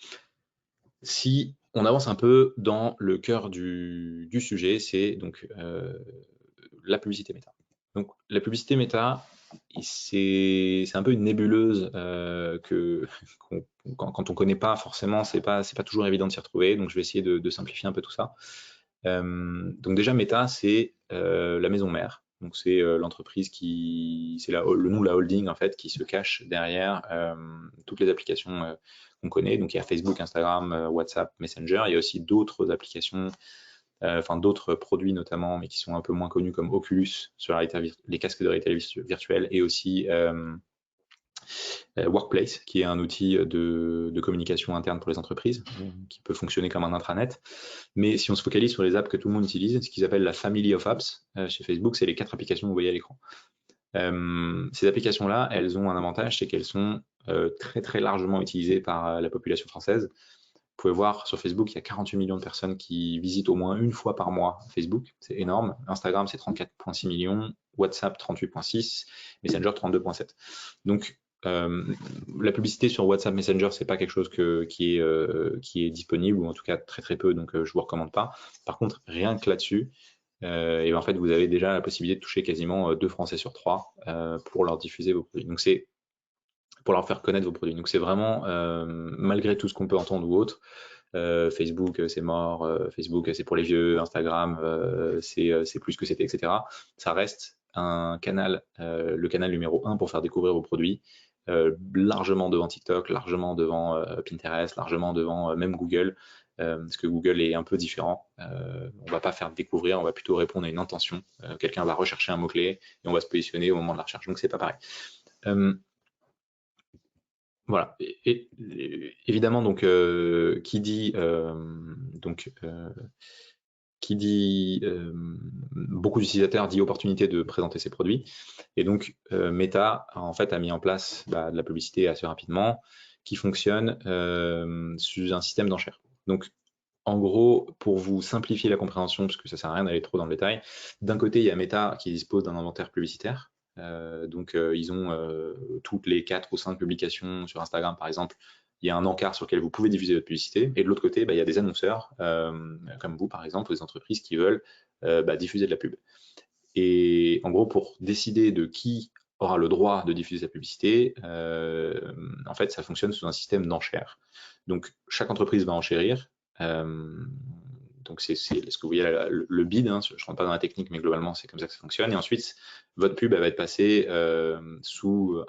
Si on avance un peu dans le cœur du sujet, c'est donc la publicité méta. Donc la publicité méta, c'est un peu une nébuleuse quand on ne connaît pas forcément, c'est pas toujours évident de s'y retrouver. Donc je vais essayer de simplifier un peu tout ça. Donc déjà Meta, c'est la maison mère. Donc c'est l'entreprise c'est le nom de la holding en fait qui se cache derrière toutes les applications qu'on connaît. Donc il y a Facebook, Instagram, WhatsApp, Messenger. Il y a aussi d'autres applications, d'autres produits notamment, mais qui sont un peu moins connus comme Oculus sur les casques de réalité virtuelle, et aussi Workplace, qui est un outil de communication interne pour les entreprises, qui peut fonctionner comme un intranet. Mais si on se focalise sur les apps que tout le monde utilise, ce qu'ils appellent la family of apps chez Facebook, c'est les 4 applications que vous voyez à l'écran. Ces applications-là, elles ont un avantage, c'est qu'elles sont très très largement utilisées par la population française. Vous pouvez voir sur Facebook, il y a 48 millions de personnes qui visitent au moins une fois par mois Facebook, c'est énorme. Instagram, c'est 34,6 millions, WhatsApp 38,6, Messenger 32,7. Donc la publicité sur WhatsApp Messenger, c'est pas quelque chose qui est disponible, ou en tout cas très très peu, donc je vous recommande pas. Par contre, rien que là-dessus, et en fait vous avez déjà la possibilité de toucher quasiment 2 Français sur 3 pour leur diffuser vos produits. Donc c'est pour leur faire connaître vos produits. Donc c'est vraiment, malgré tout ce qu'on peut entendre ou autre, Facebook c'est mort, Facebook c'est pour les vieux, Instagram c'est plus ce que c'était, etc. Ça reste un canal, le canal numéro 1 pour faire découvrir vos produits. largement devant TikTok, largement devant Pinterest, largement devant même Google, parce que Google est un peu différent. On va pas faire découvrir, on va plutôt répondre à une intention. Quelqu'un va rechercher un mot-clé et on va se positionner au moment de la recherche, donc c'est pas pareil. Voilà. Évidemment, donc qui dit beaucoup d'utilisateurs dit opportunité de présenter ses produits. Et donc, Meta, en fait, a mis en place de la publicité assez rapidement qui fonctionne sur un système d'enchères. Donc, en gros, pour vous simplifier la compréhension, parce que ça sert à rien d'aller trop dans le détail, d'un côté, il y a Meta qui dispose d'un inventaire publicitaire. Donc, ils ont toutes les 4 ou 5 publications sur Instagram, par exemple, il y a un encart sur lequel vous pouvez diffuser votre publicité. Et de l'autre côté, il y a des annonceurs, comme vous, par exemple, ou des entreprises qui veulent diffuser de la pub. Et en gros, pour décider de qui aura le droit de diffuser sa publicité, en fait, ça fonctionne sous un système d'enchères. Donc, chaque entreprise va enchérir. Donc, c'est ce que vous voyez là, le bid, hein, je ne rentre pas dans la technique, mais globalement, c'est comme ça que ça fonctionne. Et ensuite, votre pub elle va être passée sous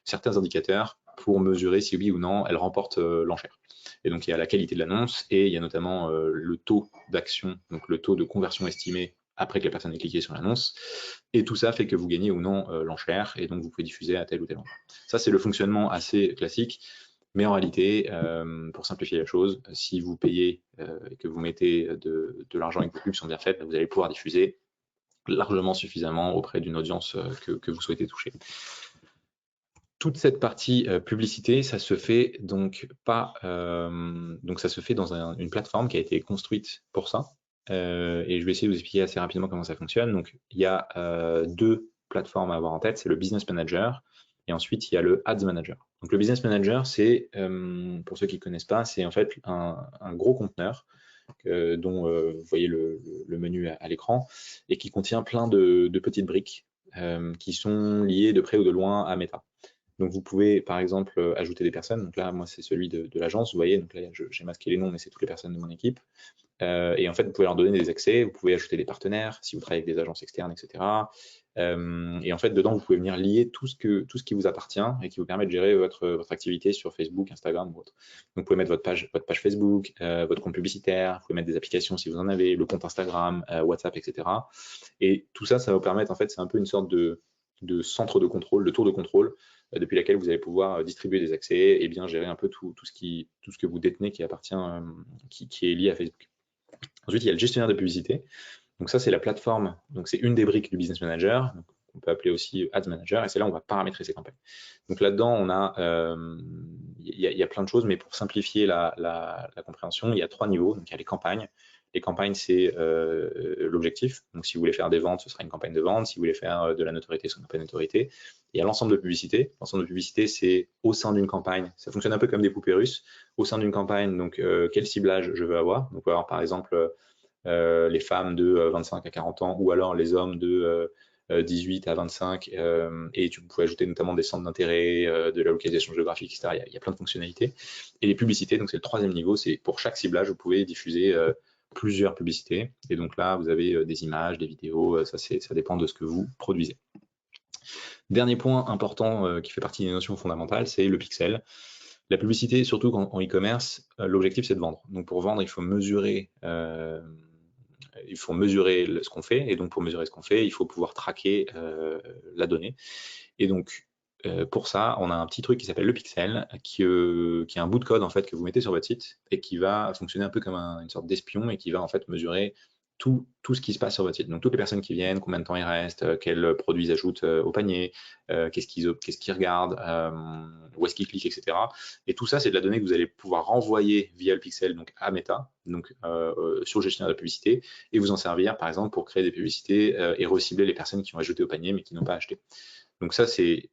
certains indicateurs pour mesurer si oui ou non elle remporte l'enchère. Et donc, il y a la qualité de l'annonce et il y a notamment le taux d'action, donc le taux de conversion estimé après que la personne ait cliqué sur l'annonce. Et tout ça fait que vous gagnez ou non l'enchère et donc vous pouvez diffuser à tel ou tel endroit. Ça, c'est le fonctionnement assez classique. Mais en réalité, pour simplifier la chose, si vous payez et que vous mettez de l'argent et que vos pubs sont bien faites, vous allez pouvoir diffuser largement suffisamment auprès d'une audience que vous souhaitez toucher. Toute cette partie publicité, ça se fait donc pas, donc ça se fait dans une plateforme qui a été construite pour ça. Et je vais essayer de vous expliquer assez rapidement comment ça fonctionne. Donc il y a 2 plateformes à avoir en tête, c'est le Business Manager et ensuite il y a le Ads Manager. Donc le Business Manager, c'est, pour ceux qui ne connaissent pas, c'est en fait un gros conteneur dont vous voyez le menu à l'écran et qui contient plein de petites briques qui sont liées de près ou de loin à Meta. Donc vous pouvez par exemple ajouter des personnes. Donc là, moi c'est celui de l'agence, vous voyez, donc là j'ai masqué les noms, mais c'est toutes les personnes de mon équipe. Et en fait, vous pouvez leur donner des accès, vous pouvez ajouter des partenaires si vous travaillez avec des agences externes, etc. Et en fait, dedans, vous pouvez venir lier tout ce qui vous appartient et qui vous permet de gérer votre activité sur Facebook, Instagram ou autre. Donc, vous pouvez mettre votre page Facebook, votre compte publicitaire, vous pouvez mettre des applications si vous en avez, le compte Instagram, WhatsApp, etc. Et tout ça, ça va vous permettre, en fait, c'est un peu une sorte de centre de contrôle, de tour de contrôle, depuis laquelle vous allez pouvoir distribuer des accès et bien gérer un peu tout ce que vous détenez qui appartient, qui est lié à Facebook. Ensuite, il y a le gestionnaire de publicité. Donc ça, c'est la plateforme. Donc c'est une des briques du Business Manager. Donc, on peut appeler aussi Ads Manager. Et c'est là où on va paramétrer ses campagnes. Donc là-dedans, on a, il y a plein de choses, mais pour simplifier la compréhension, il y a 3 niveaux. Donc il y a les campagnes. Les campagnes, c'est l'objectif. Donc si vous voulez faire des ventes, ce sera une campagne de vente. Si vous voulez faire de la notoriété, ce sera une campagne de notoriété. Il y a l'ensemble de publicité. L'ensemble de publicité, c'est au sein d'une campagne. Ça fonctionne un peu comme des poupées russes. Au sein d'une campagne, donc quel ciblage je veux avoir. Donc on peut avoir par exemple les femmes de 25 à 40 ans ou alors les hommes de 18 à 25 et tu peux ajouter notamment des centres d'intérêt, de la localisation géographique, etc. Il y a plein de fonctionnalités. Et les publicités, donc c'est le 3e niveau, c'est pour chaque ciblage, vous pouvez diffuser plusieurs publicités. Et donc là, vous avez des images, des vidéos, ça dépend de ce que vous produisez. Dernier point important qui fait partie des notions fondamentales, c'est le pixel. La publicité, surtout en e-commerce, l'objectif c'est de vendre. Donc pour vendre, il faut mesurer ce qu'on fait. Et donc pour mesurer ce qu'on fait, il faut pouvoir traquer la donnée. Et donc pour ça, on a un petit truc qui s'appelle le pixel, qui est un bout de code en fait que vous mettez sur votre site et qui va fonctionner un peu comme une sorte d'espion et qui va en fait mesurer tout ce qui se passe sur votre site. Donc toutes les personnes qui viennent, combien de temps ils restent, quels produits ils ajoutent au panier, qu'est-ce qu'ils regardent, où est-ce qu'ils cliquent, etc. Et tout ça, c'est de la donnée que vous allez pouvoir renvoyer via le pixel donc à Meta, donc sur le gestionnaire de publicité, et vous en servir par exemple pour créer des publicités et recibler les personnes qui ont ajouté au panier mais qui n'ont pas acheté. Donc ça, c'est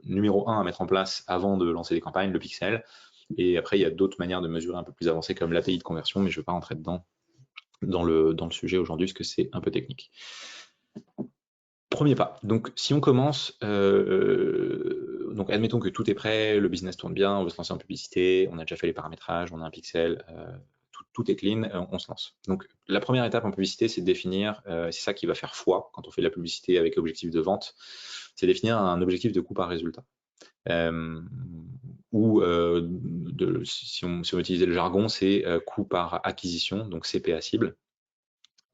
numéro 1 à mettre en place avant de lancer des campagnes, le pixel. Et après, il y a d'autres manières de mesurer un peu plus avancées comme l'API de conversion, mais je ne vais pas rentrer dedans dans le sujet aujourd'hui parce que c'est un peu technique. Premier pas. Donc, si on commence, donc admettons que tout est prêt, le business tourne bien, on veut se lancer en publicité, on a déjà fait les paramétrages, on a un pixel, tout est clean, on se lance. Donc la première étape en publicité, c'est de définir, c'est ça qui va faire foi quand on fait de la publicité avec objectif de vente, c'est définir un objectif de coût par résultat. Ou si on utilisait le jargon, c'est coût par acquisition, donc CPA cible.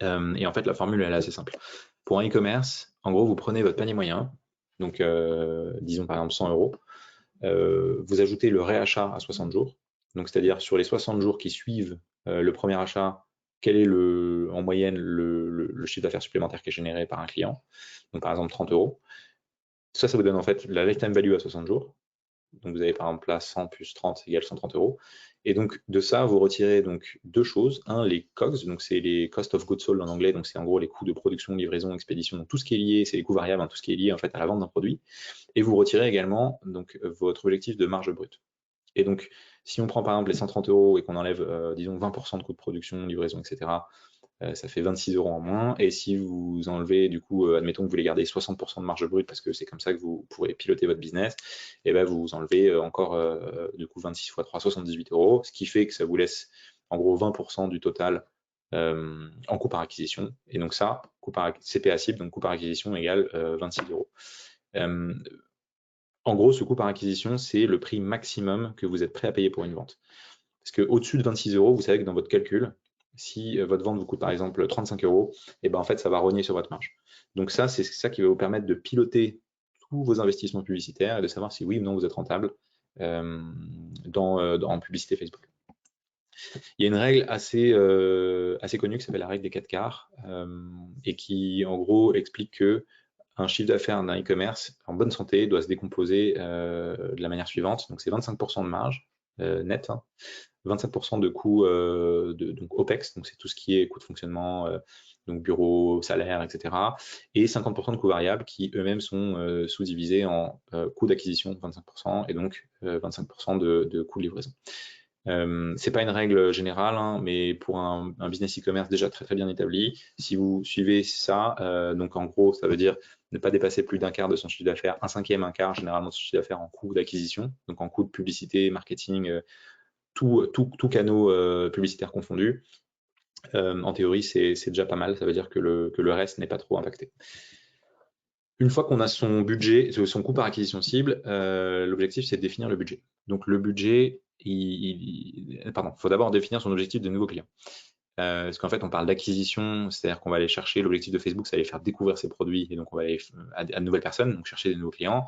Et en fait, la formule, elle est assez simple. Pour un e-commerce, en gros, vous prenez votre panier moyen, donc disons par exemple 100 euros, vous ajoutez le réachat à 60 jours, donc c'est-à-dire sur les 60 jours qui suivent le premier achat, quel est en moyenne le chiffre d'affaires supplémentaire qui est généré par un client, donc par exemple 30 euros. Ça vous donne en fait la lifetime value à 60 jours. Donc vous avez par exemple là 100 plus 30 égale 130 euros. Et donc de ça, vous retirez donc deux choses. Un, les COGS, donc c'est les cost of goods sold en anglais, donc c'est en gros les coûts de production, livraison, expédition, donc tout ce qui est lié, c'est les coûts variables, hein, tout ce qui est lié en fait à la vente d'un produit. Et vous retirez également donc votre objectif de marge brute. Et donc si on prend par exemple les 130 euros et qu'on enlève disons 20% de coûts de production, livraison, etc., ça fait 26 euros en moins. Et si vous enlevez, du coup, admettons que vous voulez garder 60% de marge brute parce que c'est comme ça que vous pourrez piloter votre business, et ben vous enlevez encore, du coup, 26 x 3, 78 euros, ce qui fait que ça vous laisse en gros 20% du total en coût par acquisition. Et donc ça, CPA cible, donc coût par acquisition égale 26 euros. En gros, ce coût par acquisition, c'est le prix maximum que vous êtes prêt à payer pour une vente. Parce qu'au-dessus de 26 euros, vous savez que dans votre calcul, si votre vente vous coûte par exemple 35 euros, et ben en fait, ça va rogner sur votre marge. Donc ça, c'est ça qui va vous permettre de piloter tous vos investissements publicitaires et de savoir si oui ou non vous êtes rentable en publicité Facebook. Il y a une règle assez connue qui s'appelle la règle des 4 quarts et qui en gros explique que un chiffre d'affaires d'un e-commerce en bonne santé doit se décomposer de la manière suivante. Donc c'est 25% de marge net, hein, 25% de coûts donc OPEX, donc c'est tout ce qui est coût de fonctionnement, donc bureau, salaire, etc. Et 50% de coûts variables qui eux-mêmes sont sous-divisés en coûts d'acquisition, 25%, et donc 25% de coûts de livraison. C'est pas une règle générale, hein, mais pour un business e-commerce déjà très bien établi, si vous suivez ça, donc en gros, ça veut dire ne pas dépasser plus d'un quart de son chiffre d'affaires, un cinquième, un quart généralement de son chiffre d'affaires en coût d'acquisition, donc en coût de publicité, marketing, tout canaux publicitaires confondus. En théorie, c'est déjà pas mal, ça veut dire que le reste n'est pas trop impacté. Une fois qu'on a son budget, son coût par acquisition cible, l'objectif c'est de définir le budget. Donc le budget, faut d'abord définir son objectif de nouveaux clients. Parce qu'en fait, on parle d'acquisition, c'est-à-dire qu'on va aller chercher, l'objectif de Facebook, c'est aller faire découvrir ses produits, et donc on va aller à de nouvelles personnes, donc chercher des nouveaux clients.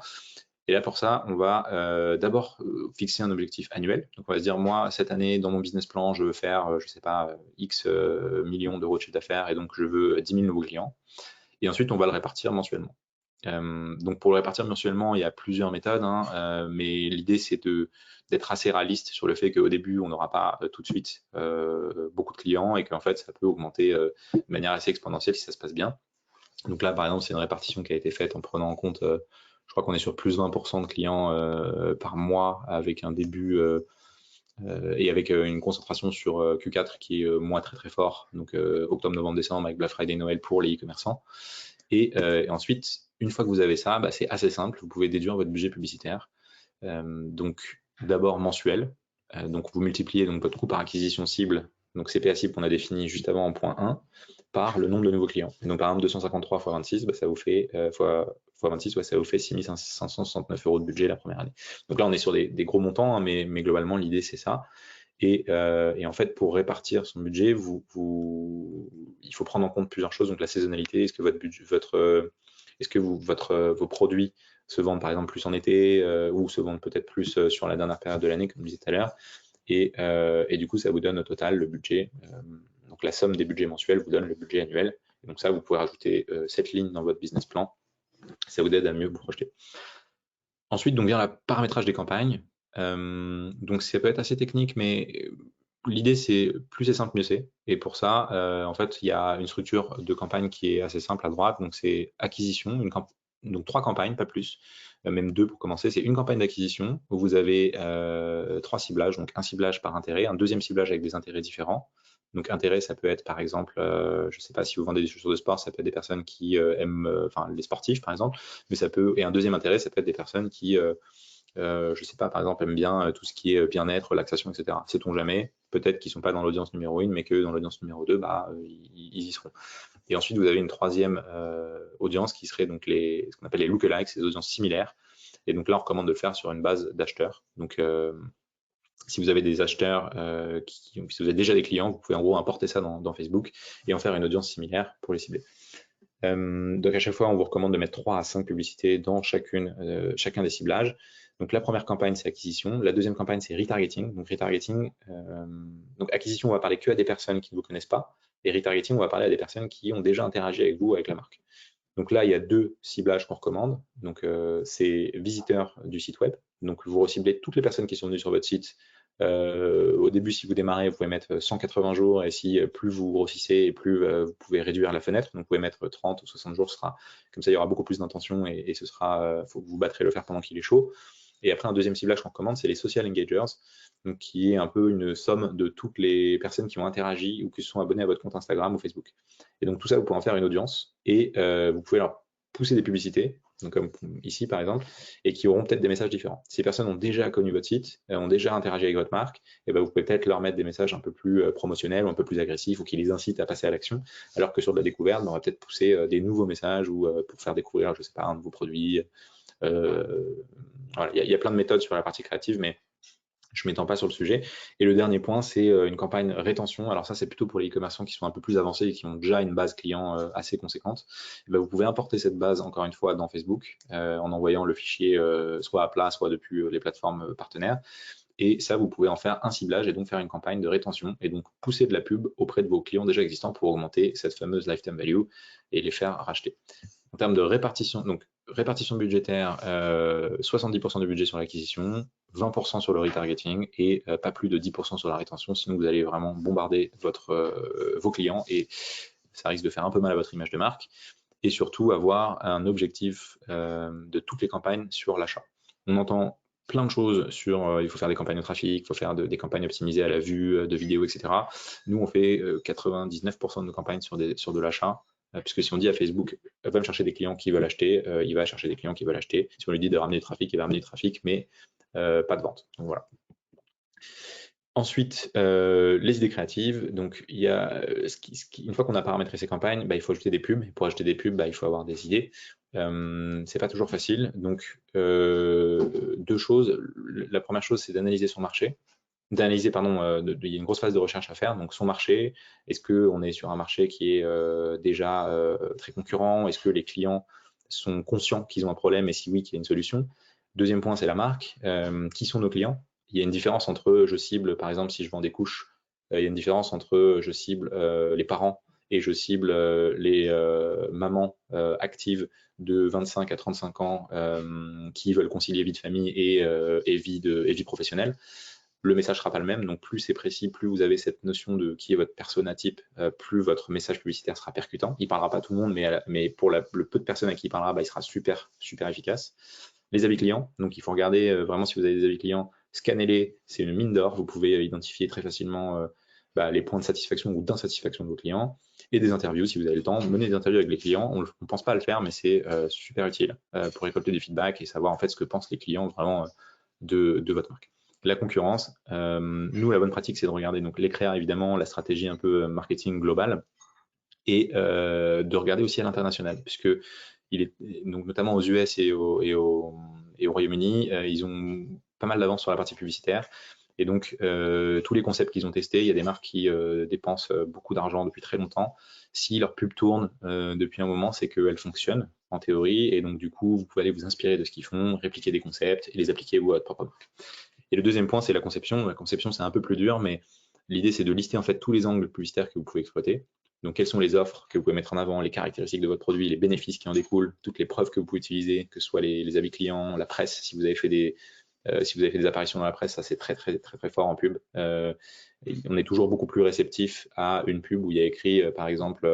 Et là, pour ça, on va d'abord fixer un objectif annuel. Donc on va se dire, moi, cette année, dans mon business plan, je veux faire, je sais pas, X millions d'euros de chiffre d'affaires, et donc je veux 10 000 nouveaux clients. Et ensuite, on va le répartir mensuellement. Donc pour le répartir mensuellement, il y a plusieurs méthodes, hein, mais l'idée c'est d'être assez réaliste sur le fait qu'au début on n'aura pas tout de suite beaucoup de clients et qu'en fait ça peut augmenter de manière assez exponentielle si ça se passe bien. Donc là par exemple c'est une répartition qui a été faite en prenant en compte, je crois qu'on est sur plus 20% de clients par mois avec un début et avec une concentration sur Q4 qui est mois très fort, donc octobre, novembre, décembre avec Black Friday, Noël pour les e-commerçants. Et ensuite, une fois que vous avez ça, c'est assez simple, vous pouvez déduire votre budget publicitaire. Donc d'abord mensuel, donc vous multipliez donc votre coût par acquisition cible, donc CPA cible qu'on a défini juste avant en point 1, par le nombre de nouveaux clients. Et donc par exemple 253 x 26, ça vous fait fois 26, ça vous fait 6 569 euros de budget la première année. Donc là on est sur des gros montants, hein, mais globalement l'idée c'est ça. Et en fait, pour répartir son budget, il faut prendre en compte plusieurs choses. Donc la saisonnalité, est-ce que vos produits se vendent par exemple plus en été ou se vendent peut-être plus sur la dernière période de l'année, comme je disais tout à l'heure. Et du coup, ça vous donne au total le budget. Donc la somme des budgets mensuels vous donne le budget annuel. Et donc ça, vous pouvez rajouter cette ligne dans votre business plan. Ça vous aide à mieux vous projeter. Ensuite, donc vient le paramétrage des campagnes. Donc ça peut être assez technique, mais l'idée c'est plus c'est simple, mieux c'est. Et pour ça, en fait, il y a une structure de campagne qui est assez simple à droite. Donc c'est acquisition, donc 3 campagnes, pas plus, même 2 pour commencer. C'est une campagne d'acquisition où vous avez 3 ciblages, donc un ciblage par intérêt, un deuxième ciblage avec des intérêts différents. Donc intérêt, ça peut être par exemple, je ne sais pas si vous vendez des chaussures de sport, ça peut être des personnes qui aiment, les sportifs par exemple, mais et un deuxième intérêt, ça peut être des personnes qui je sais pas, par exemple, aiment bien tout ce qui est bien-être, relaxation, etc. Sait-on jamais, peut-être qu'ils sont pas dans l'audience numéro 1, mais que dans l'audience numéro 2, ils y seront. Et ensuite, vous avez une troisième audience qui serait donc ce qu'on appelle les lookalikes, ces audiences similaires. Et donc là, on recommande de le faire sur une base d'acheteurs. Donc, si vous avez des acheteurs, si vous avez déjà des clients, vous pouvez en gros importer ça dans Facebook et en faire une audience similaire pour les cibler. Donc à chaque fois, on vous recommande de mettre 3 à 5 publicités dans chacun des ciblages. Donc la première campagne, c'est acquisition. La deuxième campagne, c'est retargeting. Donc retargeting, donc acquisition, on va parler que à des personnes qui ne vous connaissent pas. Et retargeting, on va parler à des personnes qui ont déjà interagi avec vous, avec la marque. Donc là, il y a 2 ciblages qu'on recommande. Donc c'est visiteurs du site web. Donc vous reciblez toutes les personnes qui sont venues sur votre site. Au début, si vous démarrez, vous pouvez mettre 180 jours, et si plus vous grossissez, et plus vous pouvez réduire la fenêtre. Donc vous pouvez mettre 30 ou 60 jours, comme ça il y aura beaucoup plus d'intention, et ce sera, faut que vous battrez le fer pendant qu'il est chaud. Et après, un deuxième ciblage qu'on recommande, c'est les social engagers, donc qui est un peu une somme de toutes les personnes qui ont interagi ou qui se sont abonnées à votre compte Instagram ou Facebook. Et donc tout ça, vous pouvez en faire une audience, et vous pouvez leur pousser des publicités, donc comme ici par exemple, et qui auront peut-être des messages différents. Si ces personnes ont déjà connu votre site, ont déjà interagi avec votre marque, et ben vous pouvez peut-être leur mettre des messages un peu plus promotionnels ou un peu plus agressifs, ou qui les incitent à passer à l'action, alors que sur de la découverte, on va peut-être pousser des nouveaux messages, ou pour faire découvrir, je sais pas, un nouveau produit. Voilà, il y a plein de méthodes sur la partie créative, mais je ne m'étends pas sur le sujet. Et le dernier point, c'est une campagne rétention. Alors ça, c'est plutôt pour les e-commerçants qui sont un peu plus avancés et qui ont déjà une base client assez conséquente. Et ben, vous pouvez importer cette base, encore une fois, dans Facebook, en envoyant le fichier soit à plat, soit depuis les plateformes partenaires. Et ça, vous pouvez en faire un ciblage et donc faire une campagne de rétention et donc pousser de la pub auprès de vos clients déjà existants pour augmenter cette fameuse lifetime value et les faire racheter. En termes de répartition, donc répartition budgétaire, 70% du budget sur l'acquisition, 20% sur le retargeting et pas plus de 10% sur la rétention, sinon vous allez vraiment bombarder vos clients et ça risque de faire un peu mal à votre image de marque. Et surtout avoir un objectif de toutes les campagnes sur l'achat. On entend plein de choses sur il faut faire des campagnes de trafic, il faut faire des campagnes optimisées à la vue, de vidéos, etc. Nous, on fait 99% de nos campagnes sur de l'achat. Puisque si on dit à Facebook, va me chercher des clients qui veulent acheter, il va chercher des clients qui veulent acheter. Si on lui dit de ramener du trafic, il va ramener du trafic, mais pas de vente. Donc voilà. Ensuite, les idées créatives. Donc, il y a, une fois qu'on a paramétré ces campagnes, il faut ajouter des pubs. Et pour ajouter des pubs, il faut avoir des idées. C'est pas toujours facile. Donc, 2 choses. La première chose, c'est d'analyser son marché. D'analyser, pardon, il y a une grosse phase de recherche à faire. Donc, son marché, est-ce qu'on est sur un marché qui est déjà très concurrent? Est-ce que les clients sont conscients qu'ils ont un problème et si oui, qu'il y a une solution? Deuxième point, c'est la marque. Qui sont nos clients? Il y a une différence entre je cible, par exemple, si je vends des couches, il y a une différence entre je cible les parents et je cible les mamans actives de 25 à 35 ans qui veulent concilier vie de famille et vie professionnelle. Le message sera pas le même, donc plus c'est précis, plus vous avez cette notion de qui est votre persona type, plus votre message publicitaire sera percutant. Il parlera pas à tout le monde, mais pour le peu de personnes à qui il parlera, il sera super efficace. Les avis clients, donc il faut regarder vraiment si vous avez des avis clients, scannez-les, c'est une mine d'or, vous pouvez identifier très facilement les points de satisfaction ou d'insatisfaction de vos clients, et des interviews si vous avez le temps, menez des interviews avec les clients, on ne pense pas à le faire, mais c'est super utile pour récolter du feedback et savoir en fait ce que pensent les clients vraiment de votre marque. La concurrence, nous la bonne pratique c'est de regarder donc les créas évidemment, la stratégie un peu marketing globale, et de regarder aussi à l'international, puisque donc notamment aux US et au Royaume-Uni, ils ont pas mal d'avance sur la partie publicitaire. Et donc, tous les concepts qu'ils ont testés, il y a des marques qui dépensent beaucoup d'argent depuis très longtemps. Si leur pub tourne depuis un moment, c'est qu'elle fonctionne en théorie. Et donc, du coup, vous pouvez aller vous inspirer de ce qu'ils font, répliquer des concepts et les appliquer vous à votre propre marque. Et le deuxième point, c'est la conception. La conception, c'est un peu plus dur, mais l'idée, c'est de lister en fait tous les angles publicitaires que vous pouvez exploiter. Donc, quelles sont les offres que vous pouvez mettre en avant, les caractéristiques de votre produit, les bénéfices qui en découlent, toutes les preuves que vous pouvez utiliser, que ce soit les avis clients, la presse, si vous avez fait des apparitions dans la presse, ça c'est très fort en pub. On est toujours beaucoup plus réceptif à une pub où il y a écrit, par exemple,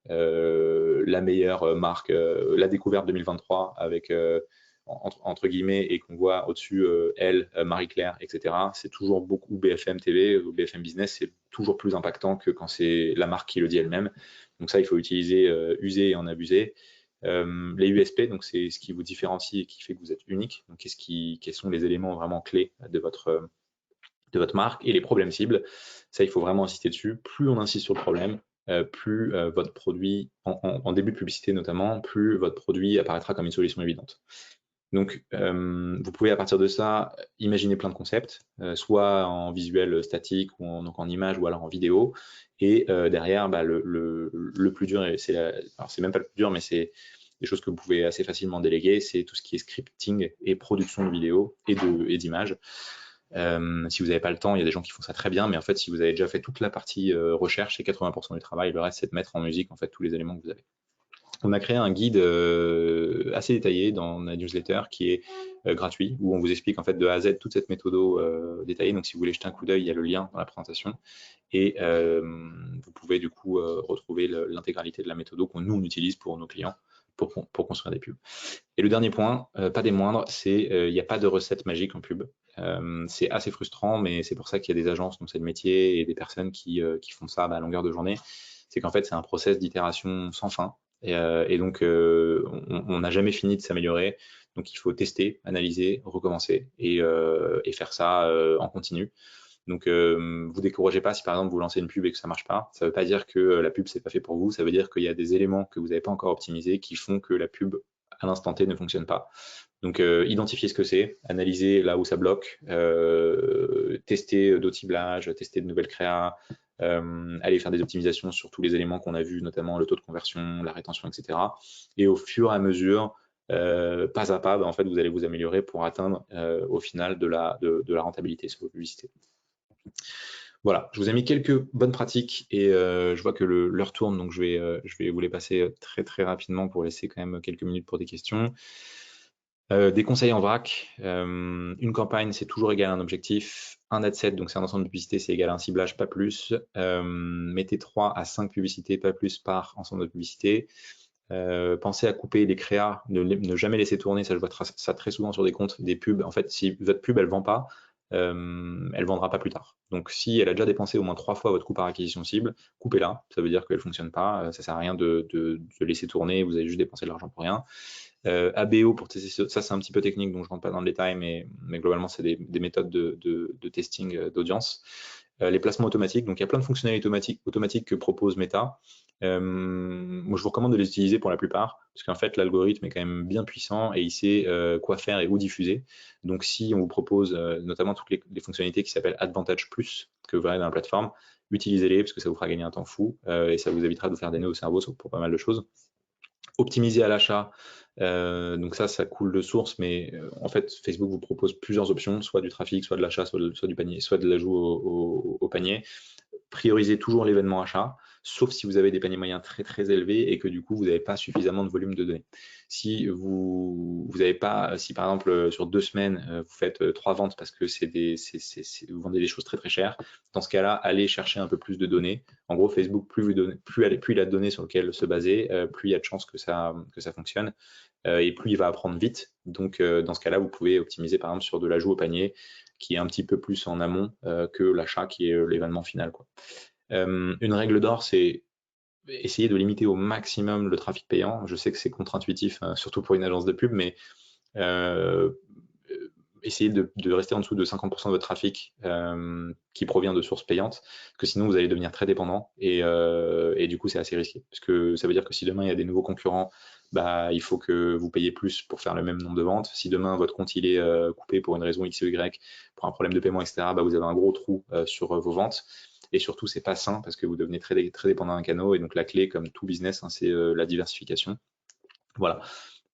la meilleure marque, la découverte 2023 avec entre guillemets, et qu'on voit au-dessus elle, Marie-Claire, etc. C'est toujours beaucoup BFM TV ou BFM Business, c'est toujours plus impactant que quand c'est la marque qui le dit elle-même. Donc ça, il faut utiliser, user et en abuser. Les USP, donc c'est ce qui vous différencie et qui fait que vous êtes unique. Donc quels sont les éléments vraiment clés de votre marque, et les problèmes cibles. Ça, il faut vraiment insister dessus. Plus on insiste sur le problème, plus votre produit, en début de publicité notamment, plus votre produit apparaîtra comme une solution évidente. Donc, vous pouvez à partir de ça imaginer plein de concepts, soit en visuel statique ou donc en image, ou alors en vidéo. Et derrière, le plus dur, alors c'est même pas le plus dur, mais c'est des choses que vous pouvez assez facilement déléguer, c'est tout ce qui est scripting et production de vidéos et d'images. Si vous n'avez pas le temps, il y a des gens qui font ça très bien, mais en fait, si vous avez déjà fait toute la partie recherche, c'est 80% du travail. Le reste, c'est de mettre en musique en fait tous les éléments que vous avez. On a créé un guide assez détaillé dans la newsletter qui est gratuit, où on vous explique en fait de A à Z toute cette méthode détaillée. Donc, si vous voulez jeter un coup d'œil, il y a le lien dans la présentation, et vous pouvez du coup retrouver l'intégralité de la méthode qu'on nous on utilise pour nos clients pour construire des pubs. Et le dernier point, pas des moindres, c'est il n'y a pas de recette magique en pub. C'est assez frustrant, mais c'est pour ça qu'il y a des agences dont c'est le métier et des personnes qui font ça à longueur de journée. C'est qu'en fait, c'est un process d'itération sans fin. Et donc, on n'a jamais fini de s'améliorer. Donc, il faut tester, analyser, recommencer et faire ça en continu. Donc, vous découragez pas si par exemple vous lancez une pub et que ça marche pas. Ça veut pas dire que la pub c'est pas fait pour vous. Ça veut dire qu'il y a des éléments que vous n'avez pas encore optimisés qui font que la pub à l'instant T ne fonctionne pas. Donc, identifiez ce que c'est, analysez là où ça bloque, testez d'autres ciblages, testez de nouvelles créas, allez faire des optimisations sur tous les éléments qu'on a vus, notamment le taux de conversion, la rétention, etc. Et au fur et à mesure, pas à pas, en fait, vous allez vous améliorer pour atteindre au final de la rentabilité sur vos publicités. Voilà, je vous ai mis quelques bonnes pratiques et je vois que l'heure tourne, donc je vais vous les passer très très rapidement pour laisser quand même quelques minutes pour des questions. Des conseils en vrac. Une campagne, c'est toujours égal à un objectif. Un ad set, donc c'est un ensemble de publicités, c'est égal à un ciblage, pas plus. Mettez 3 à 5 publicités, pas plus, par ensemble de publicités. Pensez à couper les créas, ne jamais laisser tourner, ça je vois ça très souvent sur des comptes, des pubs. En fait, si votre pub elle vend pas, elle vendra pas plus tard. Donc si elle a déjà dépensé au moins 3 fois votre coût par acquisition cible, coupez-la, ça veut dire qu'elle fonctionne pas, ça sert à rien de laisser tourner, vous avez juste dépensé de l'argent pour rien. ABO pour tester, ça c'est un petit peu technique, donc je rentre pas dans le détail, mais globalement c'est des méthodes de testing d'audience. Les placements automatiques, donc il y a plein de fonctionnalités automatiques que propose Meta. Moi je vous recommande de les utiliser pour la plupart, parce qu'en fait l'algorithme est quand même bien puissant et il sait quoi faire et où diffuser. Donc si on vous propose notamment toutes les fonctionnalités qui s'appellent Advantage Plus, que vous verrez dans la plateforme, utilisez-les parce que ça vous fera gagner un temps fou et ça vous évitera de vous faire des nœuds au cerveau pour pas mal de choses. Optimiser à l'achat, donc ça coule de source, mais en fait Facebook vous propose plusieurs options, soit du trafic, soit de l'achat, soit du panier, soit de l'ajout au panier. Priorisez toujours l'événement achat, sauf si vous avez des paniers moyens très très élevés et que du coup vous n'avez pas suffisamment de volume de données. Si vous n'avez pas, si par exemple sur 2 semaines vous faites 3 ventes parce que vous vendez des choses très très chères, dans ce cas-là, allez chercher un peu plus de données. En gros, Facebook, plus il a de données sur lesquelles se baser, plus il y a de chances que ça fonctionne et plus il va apprendre vite. Donc dans ce cas-là, vous pouvez optimiser par exemple sur de l'ajout au panier qui est un petit peu plus en amont que l'achat qui est l'événement final, quoi. Une règle d'or, c'est essayer de limiter au maximum le trafic payant. Je sais que c'est contre-intuitif, surtout pour une agence de pub, mais essayez de rester en dessous de 50% de votre trafic qui provient de sources payantes, parce que sinon vous allez devenir très dépendant et du coup c'est assez risqué, parce que ça veut dire que si demain il y a des nouveaux concurrents, il faut que vous payiez plus pour faire le même nombre de ventes. Si demain votre compte il est coupé pour une raison X ou Y, pour un problème de paiement, etc., vous avez un gros trou sur vos ventes. Et surtout, c'est pas sain parce que vous devenez très, très dépendant d'un canal. Et donc la clé, comme tout business, c'est la diversification. Voilà.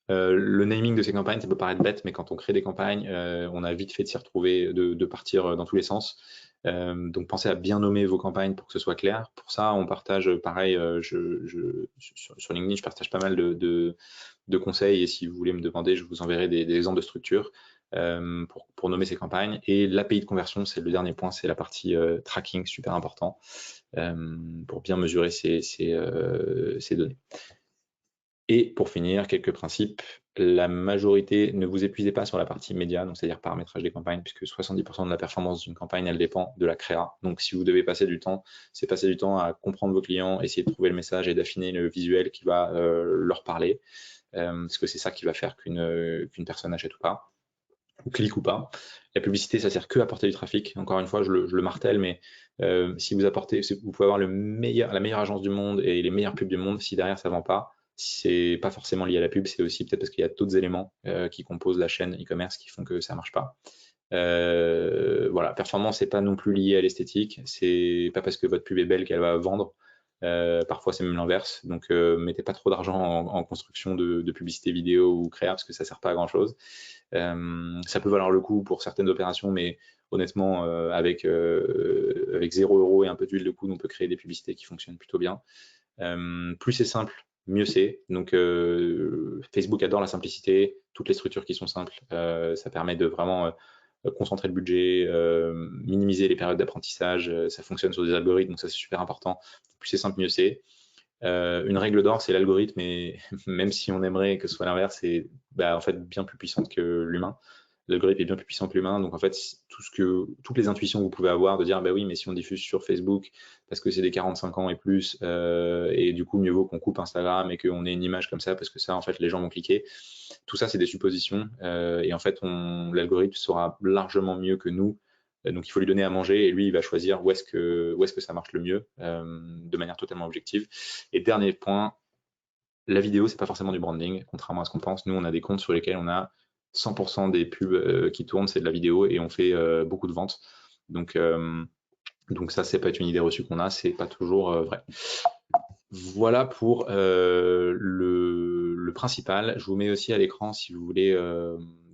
Le naming de ces campagnes, ça peut paraître bête, mais quand on crée des campagnes, on a vite fait de s'y retrouver, de partir dans tous les sens. Donc pensez à bien nommer vos campagnes pour que ce soit clair. Pour ça, on partage, pareil, sur LinkedIn, je partage pas mal de conseils, et si vous voulez me demander, je vous enverrai des exemples de structures pour nommer ces campagnes. Et l'API de conversion, c'est le dernier point, c'est la partie tracking, super important, pour bien mesurer ces données. Et pour finir, quelques principes. La majorité, ne vous épuisez pas sur la partie média, donc c'est-à-dire paramétrage des campagnes, puisque 70% de la performance d'une campagne, elle dépend de la créa. Donc si vous devez passer du temps, c'est passer du temps à comprendre vos clients, essayer de trouver le message et d'affiner le visuel qui va leur parler. parce que c'est ça qui va faire qu'une personne achète ou pas, ou clique ou pas. La publicité, ça sert que à apporter du trafic. Encore une fois, je le martèle, mais si vous pouvez avoir la meilleure agence du monde et les meilleures pubs du monde, si derrière ça vend pas, c'est pas forcément lié à la pub, c'est aussi peut-être parce qu'il y a d'autres éléments qui composent la chaîne e-commerce qui font que ça marche pas. Voilà, performance, c'est pas non plus lié à l'esthétique. C'est pas parce que votre pub est belle qu'elle va vendre. Parfois, c'est même l'inverse. Donc, mettez pas trop d'argent en construction de publicité vidéo ou créa parce que ça sert pas à grand chose. Ça peut valoir le coup pour certaines opérations, mais honnêtement, avec 0 € et un peu d'huile de coude, on peut créer des publicités qui fonctionnent plutôt bien. Plus c'est simple, mieux c'est. Donc, Facebook adore la simplicité, toutes les structures qui sont simples. Ça permet de vraiment concentrer le budget, minimiser les périodes d'apprentissage. Ça fonctionne sur des algorithmes, donc ça c'est super important. Plus c'est simple, mieux c'est. Une règle d'or, c'est l'algorithme, et même si on aimerait que ce soit l'inverse, c'est en fait bien plus puissante que l'humain. L'algorithme est bien plus puissant que l'humain, donc en fait, toutes les intuitions que vous pouvez avoir de dire, bah oui, mais si on diffuse sur Facebook, parce que c'est des 45 ans et plus, et du coup, mieux vaut qu'on coupe Instagram et qu'on ait une image comme ça, parce que ça, en fait, les gens vont cliquer. Tout ça, c'est des suppositions, et en fait, l'algorithme saura largement mieux que nous. Donc, il faut lui donner à manger et lui, il va choisir où est-ce que ça marche le mieux, de manière totalement objective. Et dernier point, la vidéo, c'est pas forcément du branding, contrairement à ce qu'on pense. Nous, on a des comptes sur lesquels on a 100% des pubs qui tournent, c'est de la vidéo, et on fait beaucoup de ventes. Donc ça, c'est pas une idée reçue qu'on a, c'est pas toujours vrai. Voilà pour le principal. Je vous mets aussi à l'écran si vous voulez.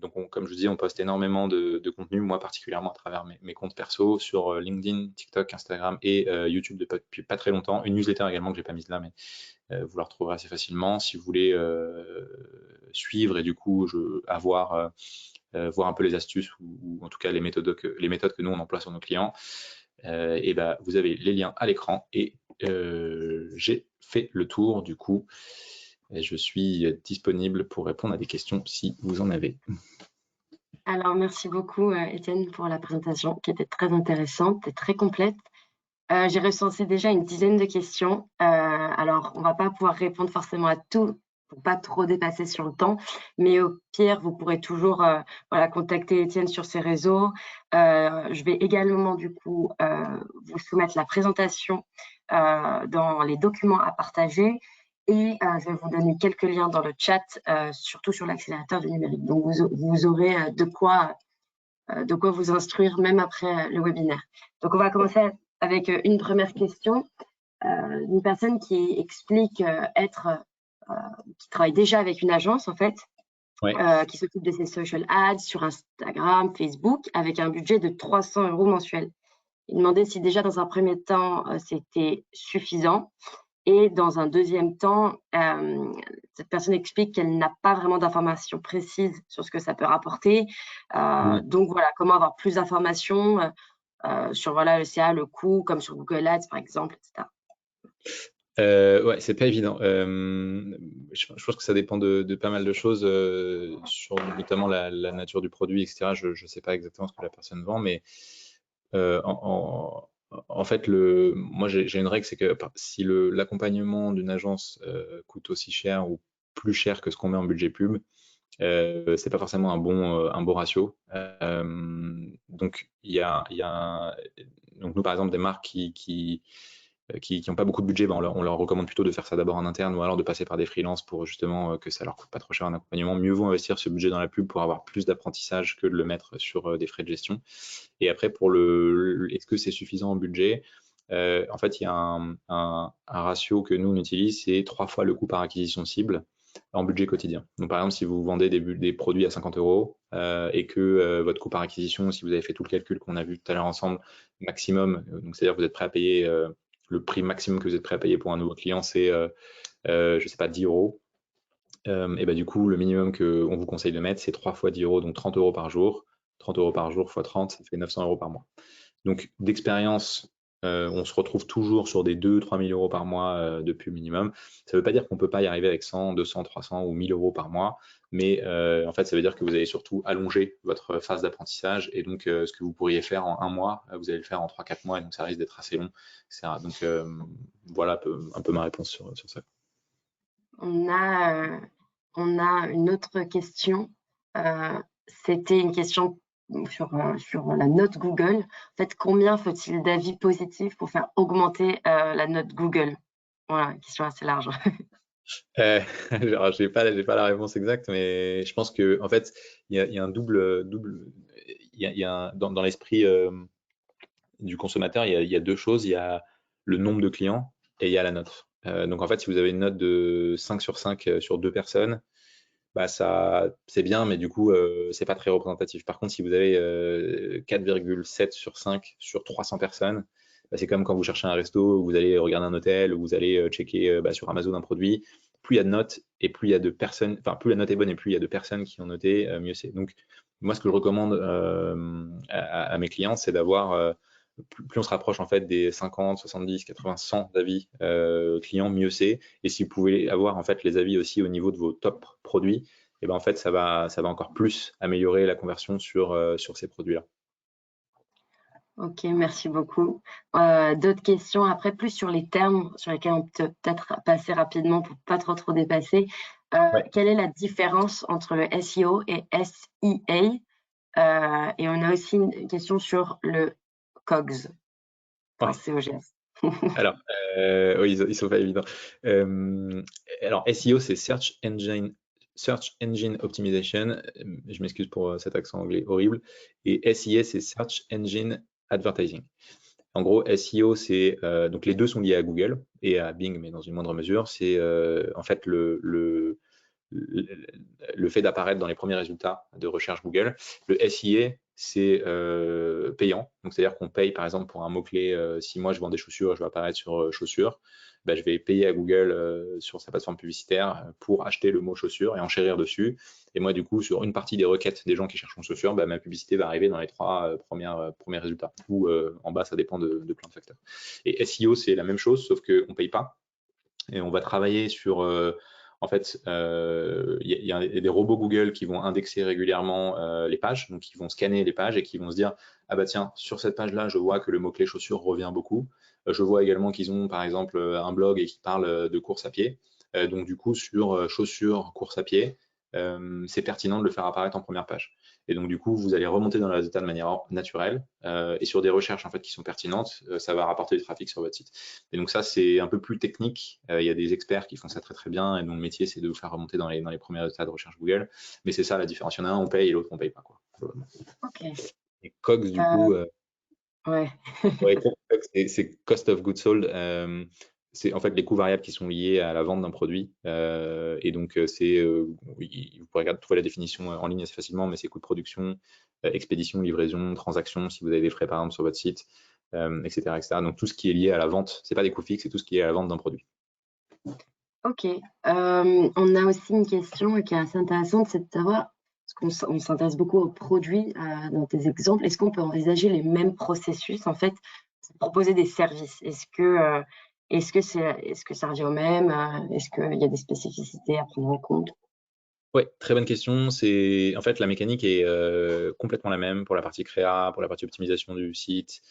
Donc, comme je vous dis, on poste énormément de contenu, moi particulièrement à travers mes comptes perso sur LinkedIn, TikTok, Instagram et YouTube depuis pas très longtemps. Une newsletter également que j'ai pas mise là, mais vous la retrouverez assez facilement si vous voulez suivre et du coup voir un peu les astuces ou en tout cas les méthodes que nous on emploie sur nos clients. Et vous avez les liens à l'écran et j'ai fait le tour du coup. Et je suis disponible pour répondre à des questions si vous en avez. Alors, merci beaucoup, Étienne, pour la présentation qui était très intéressante et très complète. J'ai recensé déjà une dizaine de questions. Alors, on ne va pas pouvoir répondre forcément à tout pour pas trop dépasser sur le temps, mais au pire, vous pourrez toujours contacter Étienne sur ses réseaux. Je vais également, du coup, vous soumettre la présentation dans les documents à partager. Et je vais vous donner quelques liens dans le chat, surtout sur l'accélérateur du numérique. Donc, vous aurez de quoi vous instruire même après le webinaire. Donc, on va commencer avec une première question d'une personne qui explique qui travaille déjà avec une agence, en fait, Ouais. qui s'occupe de ses social ads sur Instagram, Facebook, avec un budget de 300 € mensuel. Il demandait si déjà dans un premier temps, c'était suffisant. Et dans un deuxième temps, cette personne explique qu'elle n'a pas vraiment d'informations précises sur ce que ça peut rapporter. Donc voilà, comment avoir plus d'informations sur le CA, le coût, comme sur Google Ads par exemple, etc. Ouais, c'est pas évident. Je pense que ça dépend de pas mal de choses, sur notamment la nature du produit, etc. Je sais pas exactement ce que la personne vend, mais en fait, moi j'ai une règle, c'est que si l'accompagnement d'une agence coûte aussi cher ou plus cher que ce qu'on met en budget pub, c'est pas forcément un bon ratio. Donc donc nous par exemple des marques qui n'ont pas beaucoup de budget, on leur recommande plutôt de faire ça d'abord en interne ou alors de passer par des freelances pour justement que ça leur coûte pas trop cher un accompagnement. Mieux vaut investir ce budget dans la pub pour avoir plus d'apprentissage que de le mettre sur des frais de gestion. Et après, pour est-ce que c'est suffisant en budget? En fait, il y a un ratio que nous on utilise, c'est 3 fois le coût par acquisition cible en budget quotidien. Donc par exemple, si vous vendez des produits à 50 € et que votre coût par acquisition, si vous avez fait tout le calcul qu'on a vu tout à l'heure ensemble, maximum, donc c'est-à-dire que vous êtes prêt à payer le prix maximum que vous êtes prêt à payer pour un nouveau client, c'est je sais pas, 10 €. Et du coup, le minimum qu'on vous conseille de mettre, c'est 3 fois 10 €, donc 30 € par jour. 30 € par jour fois 30, ça fait 900 € par mois. Donc d'expérience, on se retrouve toujours sur des 2-3 000 € par mois de pub minimum. Ça ne veut pas dire qu'on ne peut pas y arriver avec 100, 200, 300 ou 1000 € par mois, mais en fait, ça veut dire que vous allez surtout allonger votre phase d'apprentissage, et donc ce que vous pourriez faire en 1 mois, vous allez le faire en 3-4 mois, et donc ça risque d'être assez long, etc. Donc voilà un peu ma réponse sur ça. On a on a une autre question. C'était une question sur la note Google. En fait, combien faut-il d'avis positifs pour faire augmenter la note Google? Voilà, une question assez large. Alors, j'ai pas la réponse exacte, mais je pense que en fait, il y a un double, il y a dans l'esprit du consommateur, il y a deux choses. Il y a le nombre de clients et il y a la note. Donc en fait, si vous avez une note de 5 sur 5 sur deux personnes, bah ça, c'est bien, mais du coup, c'est pas très représentatif. Par contre, si vous avez 4,7 sur 5 sur 300 personnes, bah, c'est comme quand vous cherchez un resto, vous allez regarder un hôtel, ou vous allez checker bah, sur Amazon un produit. Plus il y a de notes et plus il y a de personnes, enfin, plus la note est bonne et plus il y a de personnes qui ont noté, mieux c'est. Donc, moi, ce que je recommande à mes clients, c'est d'avoir plus on se rapproche en fait des 50, 70, 80, 100 avis clients, mieux c'est. Et si vous pouvez avoir en fait les avis aussi au niveau de vos top produits, et ben en fait ça va encore plus améliorer la conversion sur ces produits-là. Ok, merci beaucoup. D'autres questions après, plus sur les termes sur lesquels on peut peut-être passer rapidement pour pas trop dépasser. Ouais. Quelle est la différence entre le SEO et SEA? Et on a aussi une question sur le COGS, enfin Ouais. COGS. Alors, oui, ils sont pas évidents. Alors, SEO, c'est Search Engine Optimization. Je m'excuse pour cet accent anglais horrible. Et SEA, c'est Search Engine Advertising. En gros, SEO, c'est donc les deux sont liés à Google et à Bing, mais dans une moindre mesure. C'est en fait le fait d'apparaître dans les premiers résultats de recherche Google. Le SIA, c'est payant. Donc, c'est-à-dire qu'on paye, par exemple, pour un mot-clé. Si moi, je vends des chaussures et je vais apparaître sur chaussures, ben, je vais payer à Google sur sa plateforme publicitaire pour acheter le mot chaussures et enchérir dessus. Et moi, du coup, sur une partie des requêtes des gens qui cherchent une chaussure, ben, ma publicité va arriver dans les trois premiers résultats. Ou en bas, ça dépend de plein de facteurs. Et SEO, c'est la même chose, sauf qu'on ne paye pas. Et on va travailler sur en fait, y a des robots Google qui vont indexer régulièrement les pages, donc ils vont scanner les pages et qui vont se dire ah bah tiens, sur cette page-là, je vois que le mot-clé chaussures revient beaucoup. Je vois également qu'ils ont par exemple un blog et qui parle de course à pied. Donc du coup, sur chaussures, course à pied, c'est pertinent de le faire apparaître en première page. Et donc du coup, vous allez remonter dans le résultat de manière naturelle et sur des recherches en fait qui sont pertinentes, ça va rapporter du trafic sur votre site. Et donc ça, c'est un peu plus technique. Il y a des experts qui font ça très bien et dont le métier, c'est de vous faire remonter dans les premiers résultats de recherche Google. Mais c'est ça la différence. Il y en a un, on paye et l'autre, on paye pas, quoi. Ok. Et COGS, du Euh, coup, ouais. ouais, c'est Cost of Goods Sold. C'est en fait les coûts variables qui sont liés à la vente d'un produit. Et donc, oui, vous pourrez trouver la définition en ligne assez facilement, mais c'est coûts de production, expédition, livraison, transaction, si vous avez des frais par exemple sur votre site, etc., etc. Donc tout ce qui est lié à la vente, c'est pas des coûts fixes, c'est tout ce qui est à la vente d'un produit. Ok. On a aussi une question qui est assez intéressante, c'est de savoir, parce qu'on s'intéresse beaucoup aux produits dans tes exemples, est-ce qu'on peut envisager les mêmes processus en fait pour proposer des services? Est-ce que ça revient au même? Est-ce qu'il y a des spécificités à prendre en compte? Ouais, très bonne question. C'est en fait la mécanique est complètement la même pour la partie créa, pour la partie optimisation du site,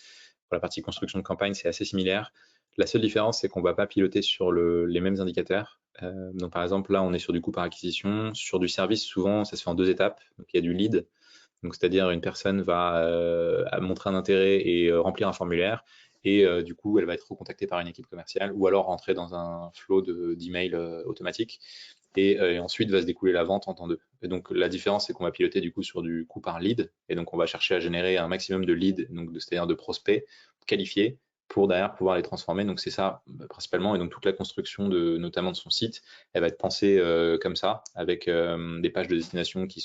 pour la partie construction de campagne, c'est assez similaire. La seule différence, c'est qu'on va pas piloter sur les mêmes indicateurs. Donc par exemple, là, on est sur du coût par acquisition. Sur du service, souvent, ça se fait en deux étapes. Donc il y a du lead, donc c'est-à-dire une personne va montrer un intérêt et remplir un formulaire. Et du coup, elle va être recontactée par une équipe commerciale ou alors rentrer dans un flow d'email automatique. Et ensuite va se découler la vente en temps deux. Et donc la différence, c'est qu'on va piloter du coup sur du coût par lead. Et donc on va chercher à générer un maximum de leads, donc c'est-à-dire de prospects qualifiés pour derrière pouvoir les transformer. Donc c'est ça principalement. Et donc toute la construction notamment de son site, elle va être pensée comme ça, avec des pages de destination qui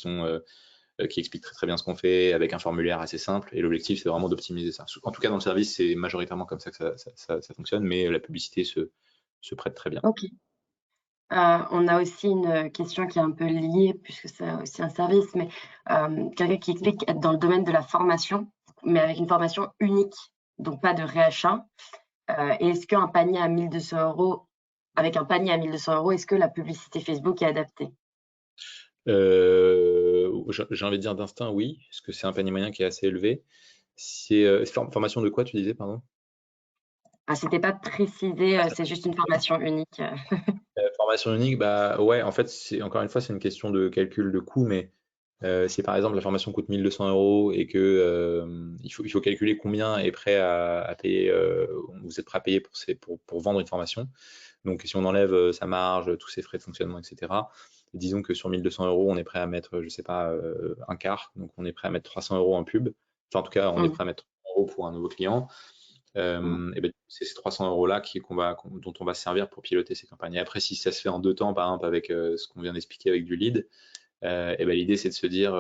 expliquent très bien ce qu'on fait, avec un formulaire assez simple. Et l'objectif, c'est vraiment d'optimiser ça. En tout cas, dans le service, c'est majoritairement comme ça que ça fonctionne, mais la publicité se prête très bien. Ok. On a aussi une question qui est un peu liée, puisque c'est aussi un service, mais quelqu'un qui explique être dans le domaine de la formation, mais avec une formation unique, donc pas de réachat. Et est-ce qu'un panier à 1200 euros, avec un panier à 1200 euros, est-ce que la publicité Facebook est adaptée? J'ai envie de dire d'instinct, oui, parce que c'est un panier moyen qui est assez élevé. Formation de quoi, tu disais, pardon? C'était pas précisé, c'est juste une formation unique. Formation unique, bah ouais, en fait, encore une fois, c'est une question de calcul de coût, mais si par exemple la formation coûte 1 200 € et que il faut calculer combien est prêt à payer, vous êtes prêt à payer pour vendre une formation. Donc si on enlève sa marge, tous ses frais de fonctionnement, etc. Disons que sur 1 200 €, on est prêt à mettre, je sais pas, un quart, donc on est prêt à mettre 300 € en pub. Enfin, en tout cas, on est Mmh. prêt à mettre 300 € pour un nouveau client. Mmh. Et ben, c'est ces 300 € là dont on va se servir pour piloter ces campagnes. Et après, si ça se fait en 2 temps, par exemple, avec ce qu'on vient d'expliquer avec du lead, et ben, l'idée, c'est de se dire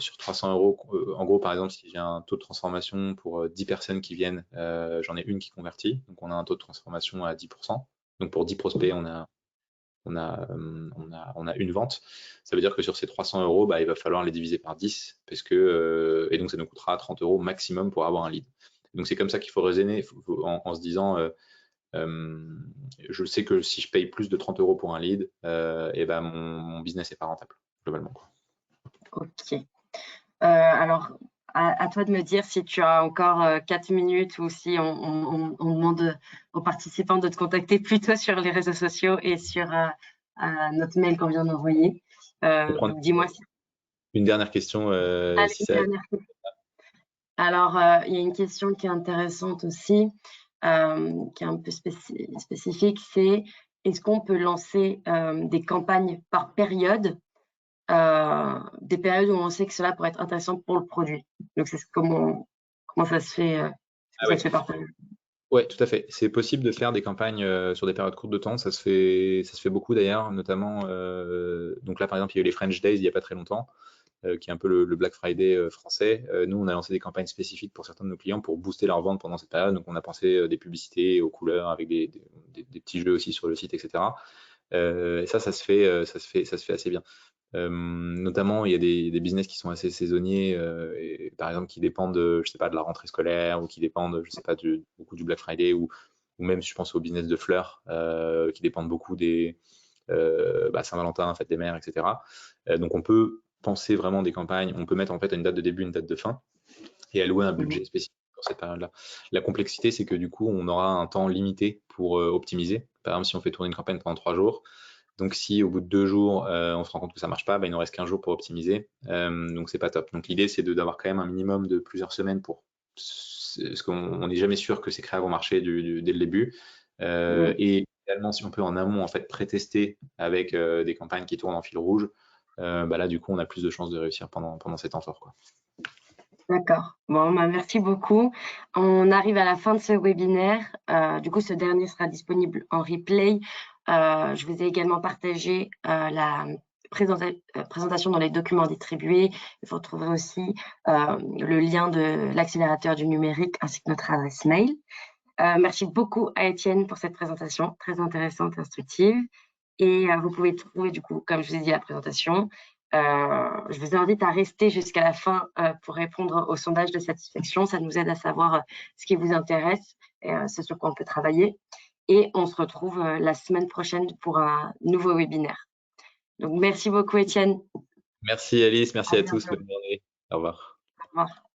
sur 300 €, en gros, par exemple, si j'ai un taux de transformation pour 10 personnes qui viennent, j'en ai une qui convertit, donc on a un taux de transformation à 10%. Donc pour 10 prospects, on a une vente. Ça veut dire que sur ces 300 €, bah, il va falloir les diviser par 10, et donc ça nous coûtera 30 € maximum pour avoir un lead. Donc c'est comme ça qu'il faut raisonner en se disant, je sais que si je paye plus de 30 € pour un lead, et ben mon business n'est pas rentable, globalement, quoi. OK. Alors, à toi de me dire si tu as encore 4 minutes ou si on demande aux participants de te contacter plutôt sur les réseaux sociaux et sur notre mail qu'on vient d'envoyer. On peut prendre Dis-moi si. une dernière question, Allez, si une ça. dernière question. Alors, il y a une question qui est intéressante aussi, qui est un peu spécifique, c'est est-ce qu'on peut lancer des campagnes par période, des périodes où on sait que cela pourrait être intéressant pour le produit. Donc, c'est comment ça se fait, est-ce que Ah ça ouais. se fait par période? Ouais, tout à fait. C'est possible de faire des campagnes sur des périodes courtes de temps. Ça se fait beaucoup d'ailleurs, notamment. Donc là, par exemple, il y a eu les French Days il n'y a pas très longtemps, qui est un peu le Black Friday français. Nous, on a lancé des campagnes spécifiques pour certains de nos clients pour booster leur vente pendant cette période. Donc, on a pensé des publicités aux couleurs avec des petits jeux aussi sur le site, etc. Et ça se fait, ça se fait assez bien. Notamment, il y a des business qui sont assez saisonniers, et par exemple qui dépendent je sais pas, de la rentrée scolaire ou qui dépendent, je sais pas, beaucoup du Black Friday ou même, je pense au business de fleurs, qui dépendent beaucoup des Saint-Valentin, fête des mères, etc. Donc on peut penser vraiment des campagnes, on peut mettre en fait une date de début, une date de fin et allouer un Mmh. budget spécifique pour cette période-là. La complexité, c'est que du coup, on aura un temps limité pour optimiser. Par exemple, si on fait tourner une campagne pendant 3 jours, donc si au bout de 2 jours, on se rend compte que ça marche pas, bah, il nous reste 15 jours pour optimiser. Donc c'est pas top. Donc l'idée, c'est d'avoir quand même un minimum de plusieurs semaines parce qu'on n'est jamais sûr que ces créas vont marcher dès le début. Mmh. Et également, si on peut en amont en fait pré-tester avec des campagnes qui tournent en fil rouge, bah là du coup on a plus de chances de réussir pendant cet temps fort, quoi. D'accord. Bon, bah, merci beaucoup. On arrive à la fin de ce webinaire. Du coup, ce dernier sera disponible en replay. Je vous ai également partagé la présentation dans les documents distribués. Vous retrouverez aussi le lien de l'accélérateur du numérique ainsi que notre adresse mail. Merci beaucoup à Étienne pour cette présentation très intéressante et instructive. Et vous pouvez trouver, du coup, comme je vous ai dit, la présentation. Je vous invite à rester jusqu'à la fin pour répondre au sondage de satisfaction. Ça nous aide à savoir ce qui vous intéresse et ce sur quoi on peut travailler. Et on se retrouve la semaine prochaine pour un nouveau webinaire. Donc, merci beaucoup, Étienne. Merci Alice, À merci à tous, bientôt. bonne journée. Au revoir. Au revoir.